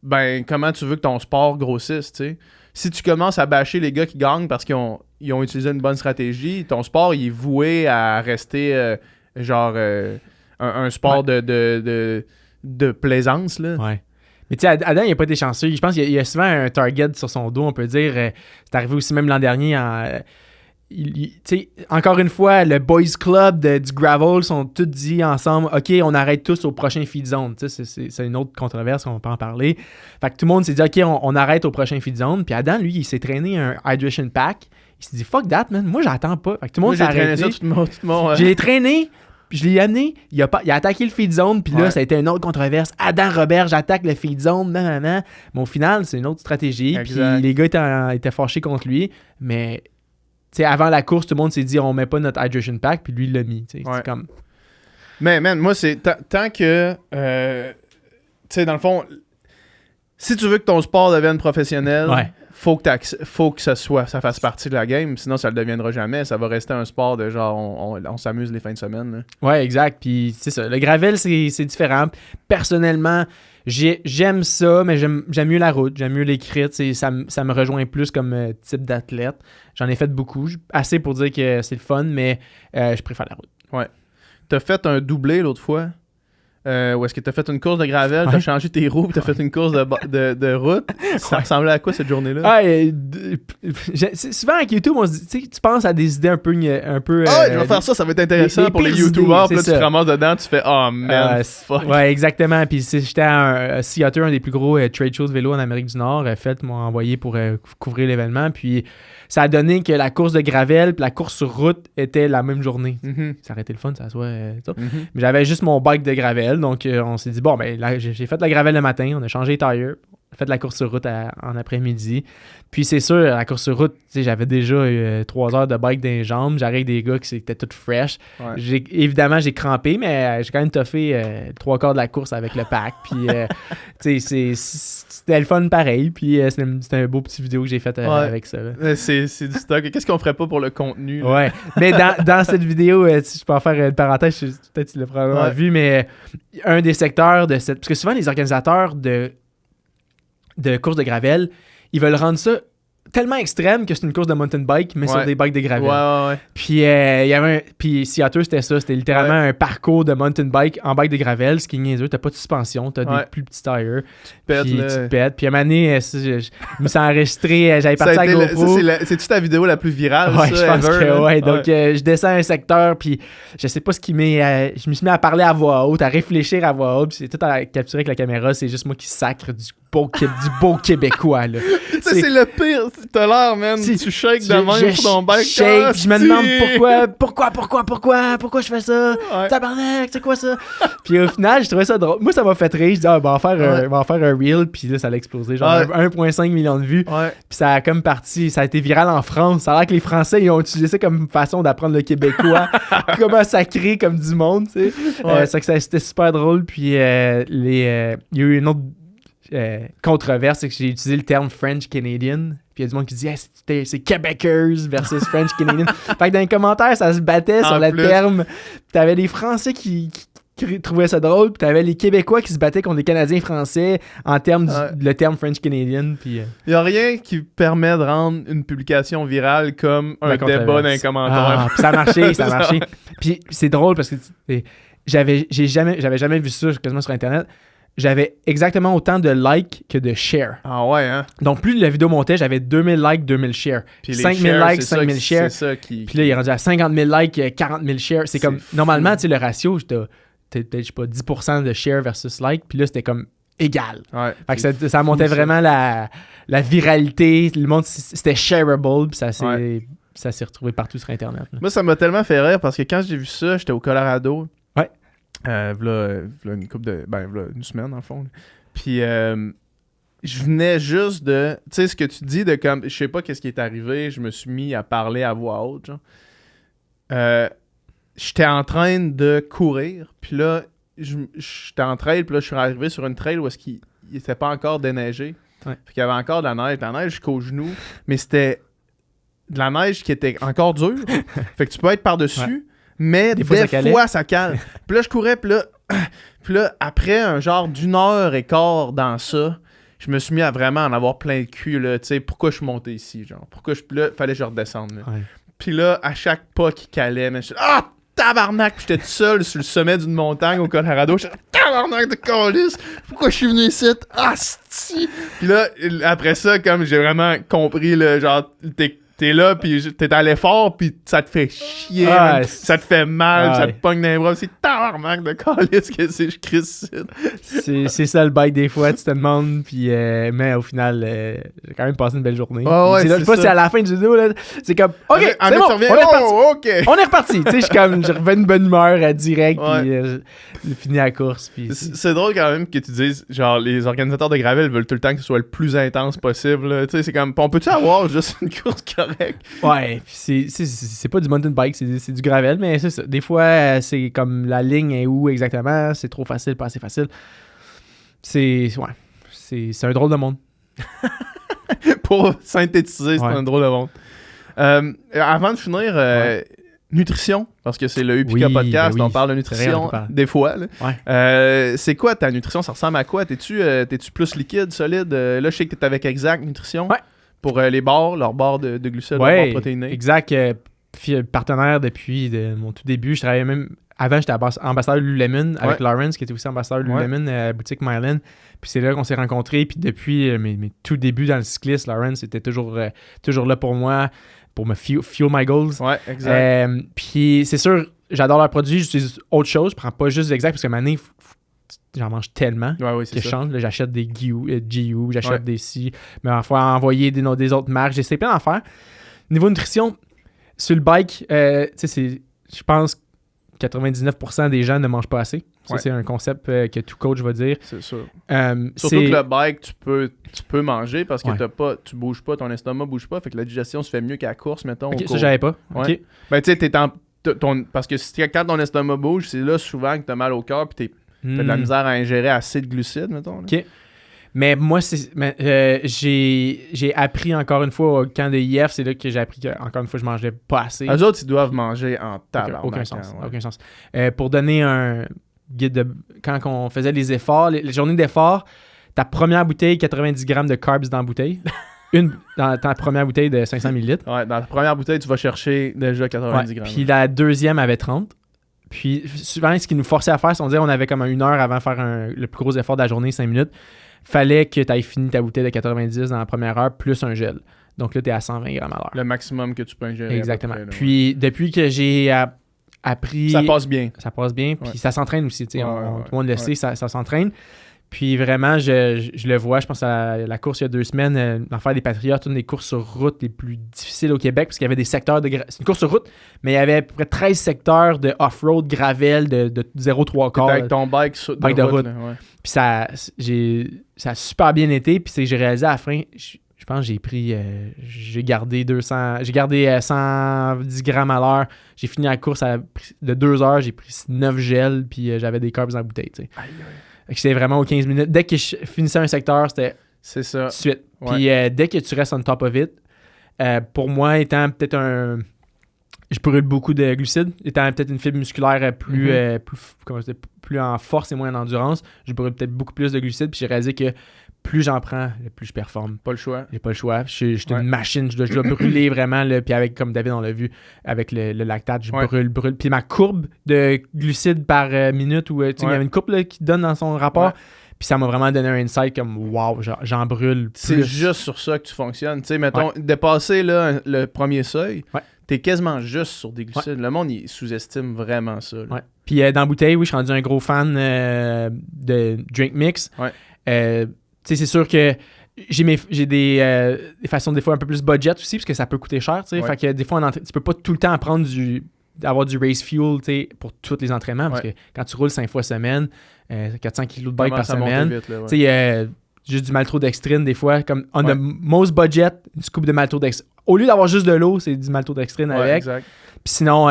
ben comment tu veux que ton sport grossisse, tu sais? Si tu commences à bâcher les gars qui gagnent parce qu'ils ont utilisé une bonne stratégie, ton sport, il est voué à rester un sport de plaisance, là. Ouais. Mais tu sais, Adam, il n'a pas été chanceux. Je pense qu'il y a souvent un target sur son dos, on peut dire. C'est arrivé aussi même l'an dernier. Encore une fois, le boys club du gravel sont tous dit ensemble, OK, on arrête tous au prochain feed zone. C'est une autre controverse, on peut en parler. Fait que tout le monde s'est dit, OK, on arrête au prochain feed zone. Puis Adam, lui, il s'est traîné un hydration pack. Il s'est dit, fuck that, man. Moi, j'attends pas. Fait que tout le monde s'est arrêté. J'ai traîné. Puis je l'ai amené, il a attaqué le feed zone, puis là, ça a été une autre controverse. Adam Robert, j'attaque le feed zone, nanana. Mais au final, c'est une autre stratégie. Puis les gars étaient fâchés contre lui. Mais avant la course, tout le monde s'est dit on met pas notre hydration pack, puis lui, il l'a mis. C'est comme... Mais man, moi, c'est tant que... tu sais, dans le fond, Si tu veux que ton sport devienne professionnel, Ouais. faut que ça fasse partie de la game, sinon ça le deviendra jamais. Ça va rester un sport de genre on s'amuse les fins de semaine. Là. Ouais, exact. Puis c'est ça. Le gravel, c'est différent. Personnellement, j'aime ça, mais j'aime mieux la route. J'aime mieux les crits. Ça me rejoint plus comme type d'athlète. J'en ai fait beaucoup. Assez pour dire que c'est le fun, mais je préfère la route. Ouais. T'as fait un doublé l'autre fois. Ou est-ce que t'as fait une course de gravel, t'as changé tes roues, puis t'as fait une course de route? Ça ressemblait à quoi cette journée-là? Ah, souvent avec YouTube, on se dit, tu penses à des idées un peu. Je vais faire ça va être intéressant pour les pires YouTubers. idées, Puis là, tu te ramasses dedans, tu fais oh man, fuck. Ouais, exactement. Puis j'étais à Seattle, un des plus gros trade shows de vélo en Amérique du Nord. Fait m'ont envoyé pour couvrir l'événement. Puis ça a donné que la course de gravel puis la course sur route était la même journée. Ça aurait été le fun, ça soit ça. Mais j'avais juste mon bike de gravel. Donc on s'est dit, bon, ben là, j'ai fait de la gravel le matin. On a changé les tires. Fait de la course sur route en après-midi. Puis c'est sûr, la course sur route, j'avais déjà 3 heures de bike dans les jambes. J'arrive avec des gars qui étaient tous fresh. Ouais. Évidemment, j'ai crampé, mais j'ai quand même toffé 3 quarts de la course avec le pack. Puis c'était le fun pareil. Puis c'était un beau petit vidéo que j'ai fait avec ça. C'est du stock. Qu'est-ce qu'on ferait pas pour le contenu? Là? Ouais, mais dans cette vidéo, je peux en faire une parenthèse, peut-être tu l'as probablement vu, mais un des secteurs de cette... Parce que souvent, les organisateurs de course de gravel, ils veulent rendre ça tellement extrême que c'est une course de mountain bike, mais sur des bikes de gravel. Ouais. Puis il y avait puis Seattle, c'était ça. C'était littéralement un parcours de mountain bike en bike de gravel, ce qui est niaiseux. T'as pas de suspension, t'as des plus petits tires. Tu te pètes. Puis à un moment donné, je me suis enregistré, j'avais parti à GoPro. C'est-tu ta vidéo la plus virale? Ouais, je pense que ouais. Donc je descends un secteur, puis je sais pas ce qui m'est... je me suis mis à parler à voix haute, à réfléchir à voix haute, puis c'est tout à capturer avec la caméra. C'est juste moi qui sacre du beau Québécois, là. C'est le pire. T'as l'air, man. Tu shakes de même sur ton bike. Je me demande pourquoi je fais ça. Tabarnak, c'est quoi ça? Puis au final, je trouvais ça drôle. Moi, ça m'a fait rire. Je dis, on va en faire un reel. Puis là, ça a explosé. Genre 1,5 million de vues. Puis ça a comme parti. Ça a été viral en France. Ça a l'air que les Français, ils ont utilisé ça comme façon d'apprendre le québécois. Comment sacrer comme du monde, tu sais. C'était super drôle. Puis il y a eu une autre controverse, c'est que j'ai utilisé le terme French Canadian. Puis il y a du monde qui dit c'est Québécois versus French Canadian. Fait que dans les commentaires, ça se battait sur le terme. Puis t'avais les Français qui trouvaient ça drôle, puis t'avais les Québécois qui se battaient contre les Canadiens français en termes le terme French Canadian. Puis il y a rien qui permet de rendre une publication virale comme un débat dans les commentaires. Puis ça a marché. Puis c'est drôle parce que j'avais jamais vu ça quasiment sur Internet. J'avais exactement autant de likes que de shares. Ah ouais, hein? Donc, plus la vidéo montait, j'avais 2000 likes, 2000 shares. Puis 5000 likes, 5000 shares. Puis là, il est rendu à 50 000 likes, 40 000 shares. C'est comme, normalement, tu sais, le ratio, t'as peut-être, je sais pas, 10% de shares versus likes. Puis là, c'était comme égal. Ouais, fait que ça montait vraiment la viralité. Le monde, c'était shareable. Puis ça s'est retrouvé partout sur Internet. Là. Moi, ça m'a tellement fait rire parce que quand j'ai vu ça, j'étais au Colorado. V'là une couple de... v'là une semaine, dans le fond. Puis, je venais juste de... Tu sais, ce que tu dis de comme... Je sais pas qu'est-ce qui est arrivé. Je me suis mis à parler à voix haute, genre. J'étais en train de courir. Puis là, j'étais en trail. Puis là, je suis arrivé sur une trail où est-ce qu'il n'était pas encore déneigé. Fait qu'il y avait encore de la neige. De la neige jusqu'aux genoux. Mais c'était de la neige qui était encore dure. Fait que tu peux être par-dessus. Mais des fois, ça cale. Puis là, je courais, puis là, après un genre d'1h15 dans ça, je me suis mis à vraiment en avoir plein le cul, là, tu sais, pourquoi je suis monté ici, genre, là, fallait que je redescende, là. Puis là, à chaque pas qui calait, je suis tabarnak, puis j'étais tout seul sur le sommet d'une montagne au Colorado, j'étais tabarnak de calice, pourquoi je suis venu ici? Si! Puis là, après ça, comme j'ai vraiment compris, le genre, t'es là, puis t'es à l'effort, puis ça te fait chier, ça te fait mal, ça te pogne dans les bras, c'est tabarnak de calice que je crisse. C'est ça le bike des fois, tu te demandes, puis mais au final, j'ai quand même passé une belle journée. Je sais pas si à la fin du vidéo, là, c'est comme, OK, c'est bon, on est reparti. Tu sais, je revais une bonne humeur direct, puis j'ai fini la course. Puis c'est drôle quand même que tu dises, genre, les organisateurs de gravel veulent tout le temps que ce soit le plus intense possible. Tu sais, c'est comme, on peut-tu avoir juste une course correcte? Ouais, c'est pas du mountain bike, c'est du gravel, mais c'est ça. Des fois, c'est comme la ligne est où exactement, c'est trop facile, pas assez facile. C'est c'est un drôle de monde. Pour synthétiser, c'est un drôle de monde. Avant de finir, nutrition, parce que c'est le Upika Podcast, on parle de nutrition des fois. Là. C'est quoi ta nutrition? Ça ressemble à quoi? T'es-tu plus liquide, solide? Là, je sais que t'es avec Exact Nutrition pour les bars, leurs barres de glucides, leurs barres protéinées. Exact, partenaire depuis mon tout début. Je travaillais même... Avant, j'étais ambassadeur Lululemon avec Lawrence, qui était aussi ambassadeur Lululemon à la boutique Mylan. Puis c'est là qu'on s'est rencontrés. Puis depuis mes tout débuts dans le cyclisme, Lawrence était toujours là pour moi, pour me fuel my goals. Ouais, exact. Puis c'est sûr, j'adore leurs produits. J'utilise autre chose. Je prends pas juste Exact parce que maintenant, j'en mange tellement que je change. Là, j'achète des GU, j'achète des si. Mais parfois, envoyer des autres marques. J'essaie plein d'en faire. Niveau nutrition, sur le bike, je pense 99% des gens ne mangent pas assez. Ça, c'est un concept que tout coach va dire. C'est sûr. Surtout que le bike, tu peux manger parce que tu bouges pas, ton estomac bouge pas. Fait que la digestion se fait mieux qu'à la course, mettons. Ok, ça, j'avais pas. Ouais. Ok. Ben, tu sais, parce que quand ton estomac bouge, c'est là souvent que t'as mal au cœur puis t'as de la misère à ingérer assez de glucides, mettons. Là. Ok. Mais moi, j'ai appris encore une fois au camp de IF, c'est là que j'ai appris qu'encore une fois, je mangeais pas assez. Les autres, ils doivent manger en tabarnak. Aucun sens. Pour donner un guide de... Quand on faisait les efforts, les journées d'efforts, ta première bouteille, 90 grammes de carbs dans la bouteille. Dans ta première bouteille de 500 ml. Ouais, dans la première bouteille, tu vas chercher déjà 90 grammes. Puis la deuxième avait 30. Puis souvent, ce qui nous forçait à faire, c'est on disait on avait comme 1 heure avant de faire le plus gros effort de la journée, 5 minutes. Fallait que tu aies fini ta bouteille de 90 dans la première heure, plus un gel. Donc là, tu es à 120 grammes à l'heure. Le maximum que tu peux ingérer. Exactement. Près, là, puis depuis que j'ai appris... Ça passe bien. Ça passe bien, puis ça s'entraîne aussi. Tout le monde le sait, ça s'entraîne. Puis vraiment, je le vois, je pense à la course il y a 2 semaines, l'enfer des Patriotes, une des courses sur route les plus difficiles au Québec, parce qu'il y avait des secteurs de... C'est une course sur route, mais il y avait à peu près 13 secteurs de off-road, gravel, de 0,3 quarts. Avec ton bike de route. Là, puis ça a super bien été, puis j'ai réalisé à la fin, je pense que j'ai gardé 110 grammes à l'heure. J'ai fini la course de 2 heures, j'ai pris 9 gels, puis j'avais des carbs dans la bouteille, tu sais. C'était vraiment aux 15 minutes. Dès que je finissais un secteur, c'était c'est ça. Suite. Puis dès que tu restes on top of it, pour moi, étant peut-être je brûle beaucoup de glucides, étant peut-être une fibre musculaire plus en force et moins en endurance, je brûle peut-être beaucoup plus de glucides. Puis j'ai réalisé que plus j'en prends, plus je performe. Pas le choix. J'ai pas le choix. Je suis une machine. Je dois brûler vraiment. Là, puis avec, comme David, on l'a vu, avec le lactate, je brûle. Puis ma courbe de glucides par minute, il y avait une courbe là, qui donne dans son rapport. Puis ça m'a vraiment donné un insight comme wow, j'en brûle plus. C'est juste sur ça que tu fonctionnes. Tu sais, mettons, dépasser là, le premier seuil, t'es quasiment juste sur des glucides. Le monde, il sous-estime vraiment ça. Puis dans la bouteille, oui, je suis rendu un gros fan de Drink Mix. Tu sais, c'est sûr que j'ai des façons des fois un peu plus budget aussi, parce que ça peut coûter cher, tu sais. Fait que des fois, tu peux pas tout le temps prendre d'avoir du race fuel, tu sais, pour tous les entraînements, parce que quand tu roules 5 fois semaine, 400 kilos de bike par semaine, tu sais, juste du maltodextrine des fois, comme on the most budget, une scoop de maltodextrine. Au lieu d'avoir juste de l'eau, c'est du maltodextrine avec. Puis sinon...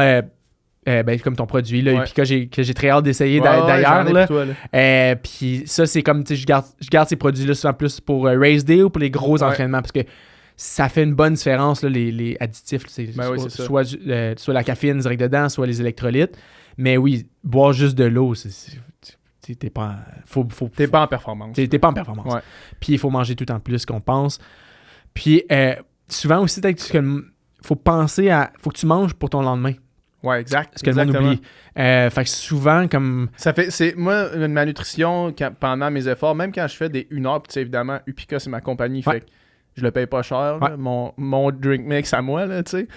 comme ton produit, là, puis que j'ai très hâte d'essayer d'ailleurs. Puis ça, c'est comme, tu sais, je garde ces produits-là souvent plus pour race day ou pour les gros entraînements, parce que ça fait une bonne différence, là, les additifs. Soit la caféine direct dedans, soit les électrolytes. Mais oui, boire juste de l'eau, t'es pas en performance. T'es pas en performance. Puis il faut manger tout en plus qu'on pense. Puis souvent aussi, faut penser faut que tu manges pour ton lendemain. Ouais, exact. Ce que le monde oublie. Fait que souvent, comme... Moi, ma nutrition, pendant mes efforts, même quand je fais des 1 heure, puis tu sais, évidemment, Upika, c'est ma compagnie, fait que je le paye pas cher, là, mon drink mix à moi, là, tu sais.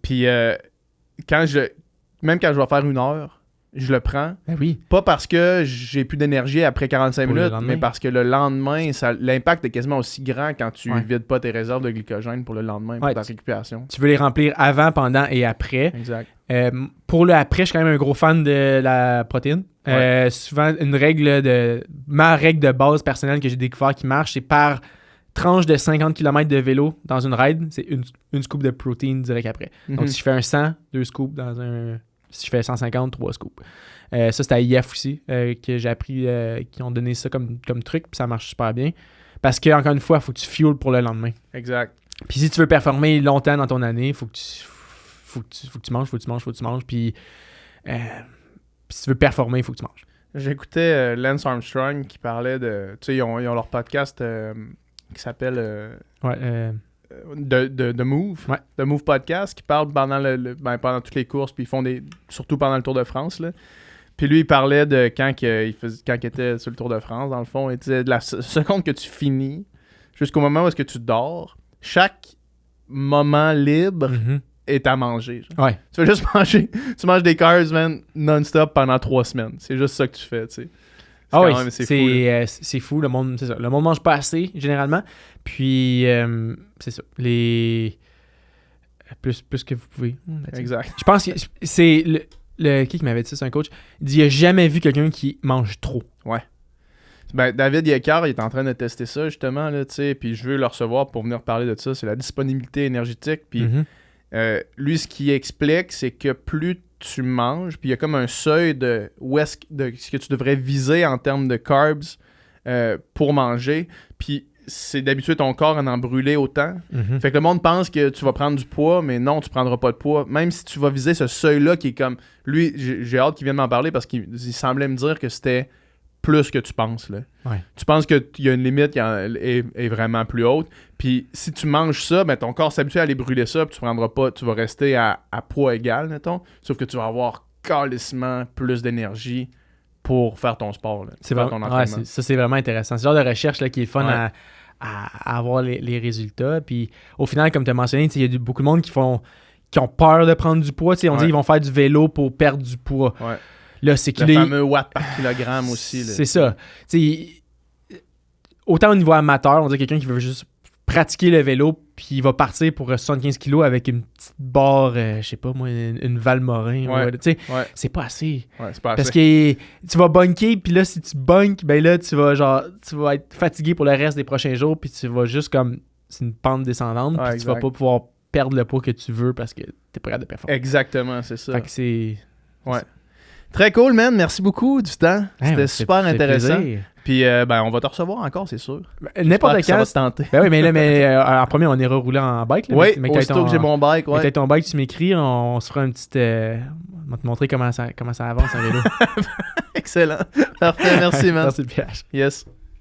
Puis, même quand je vais faire 1 heure, je le prends. Ben oui. Pas parce que j'ai plus d'énergie après 45 minutes, mais parce que le lendemain, l'impact est quasiment aussi grand quand tu vides pas tes réserves de glycogène pour le lendemain, pour ta récupération. Tu veux les remplir avant, pendant et après. Exact. Pour le après, je suis quand même un gros fan de la protéine. Souvent, ma règle de base personnelle que j'ai découvert qui marche, c'est par tranche de 50 km de vélo dans une ride, c'est une scoop de protéine direct après. Donc, si je fais un 100, 2 scoops dans un Si je fais 150, 3 scoops. Ça, c'était à IF aussi, que j'ai appris, qui ont donné ça comme truc, puis ça marche super bien. Parce que, encore une fois, il faut que tu fuels pour le lendemain. Exact. Puis si tu veux performer longtemps dans ton année, il faut que tu manges. Puis si tu veux performer, il faut que tu manges. J'écoutais Lance Armstrong qui parlait de... Tu sais, ils ont leur podcast qui s'appelle... The Move. Ouais. The Move Podcast qui parle pendant pendant toutes les courses, puis ils font surtout pendant le Tour de France, là. Puis lui, il parlait de quand il était sur le Tour de France, dans le fond, il disait de la seconde que tu finis jusqu'au moment où est-ce que tu dors, chaque moment libre est à manger. Genre. Ouais. Tu vas juste manger. Tu manges des carbs, man, non-stop pendant 3 semaines. C'est juste ça que tu fais, tu sais. C'est fou. Le monde, c'est ça. Le monde mange pas assez, généralement. Puis, c'est ça. Plus que vous pouvez. Exact. Je pense que c'est qui m'avait dit ça, c'est un coach. Il dit, il a jamais vu quelqu'un qui mange trop. Ouais. Ben, David Yeckard, il est en train de tester ça, justement, là, tu sais, puis je veux le recevoir pour venir parler de ça. C'est la disponibilité énergétique, puis lui, ce qu'il explique, c'est que plus tu manges, puis il y a comme un seuil de ce que tu devrais viser en termes de carbs pour manger, puis c'est d'habituer ton corps à en brûler autant. Fait que le monde pense que tu vas prendre du poids, mais non, tu prendras pas de poids. Même si tu vas viser ce seuil-là qui est comme... Lui, j'ai hâte qu'il vienne m'en parler parce qu'il semblait me dire que c'était plus que tu penses. Là. Ouais. Tu penses qu'il y a une limite qui est vraiment plus haute. Puis si tu manges ça, ben, ton corps s'habitue à aller brûler ça, puis tu prendras pas, tu vas rester à poids égal, mettons. Sauf que tu vas avoir calissement plus d'énergie pour faire ton sport. Là, c'est vraiment intéressant. C'est le genre de recherche là, qui est fun à avoir les résultats. Puis au final, comme tu as mentionné, il y a beaucoup de monde qui ont peur de prendre du poids. On dit qu'ils vont faire du vélo pour perdre du poids. Ouais. Là, c'est le fameux watts par kilogramme aussi. Là. C'est ça. Autant au niveau amateur, on dit quelqu'un qui veut juste pratiquer le vélo, puis il va partir pour 75 kilos avec une petite barre, je sais pas moi, une Valmorin. C'est pas assez. Ouais, c'est pas Parce assez. que tu vas bunker, puis là, si tu bunkes, ben là, tu vas être fatigué pour le reste des prochains jours, puis tu vas juste comme... C'est une pente descendante, puis tu vas pas pouvoir perdre le poids que tu veux parce que t'es pas capable de performer. Exactement, c'est ça. Fait que c'est... Ouais. Très cool, man. Merci beaucoup du temps. C'était super intéressant. Plaisir. Puis, on va te recevoir encore, c'est sûr. N'importe quand. Ça va te tenter. Ben oui, mais en premier, on ira rouler en bike. Là, oui, aussitôt que j'ai mon bike. Ouais. Avec ton bike, tu m'écris, on se fera une petite... on va te montrer comment ça avance en vélo. Excellent. Parfait, merci, man. Merci, Pierre. Yes.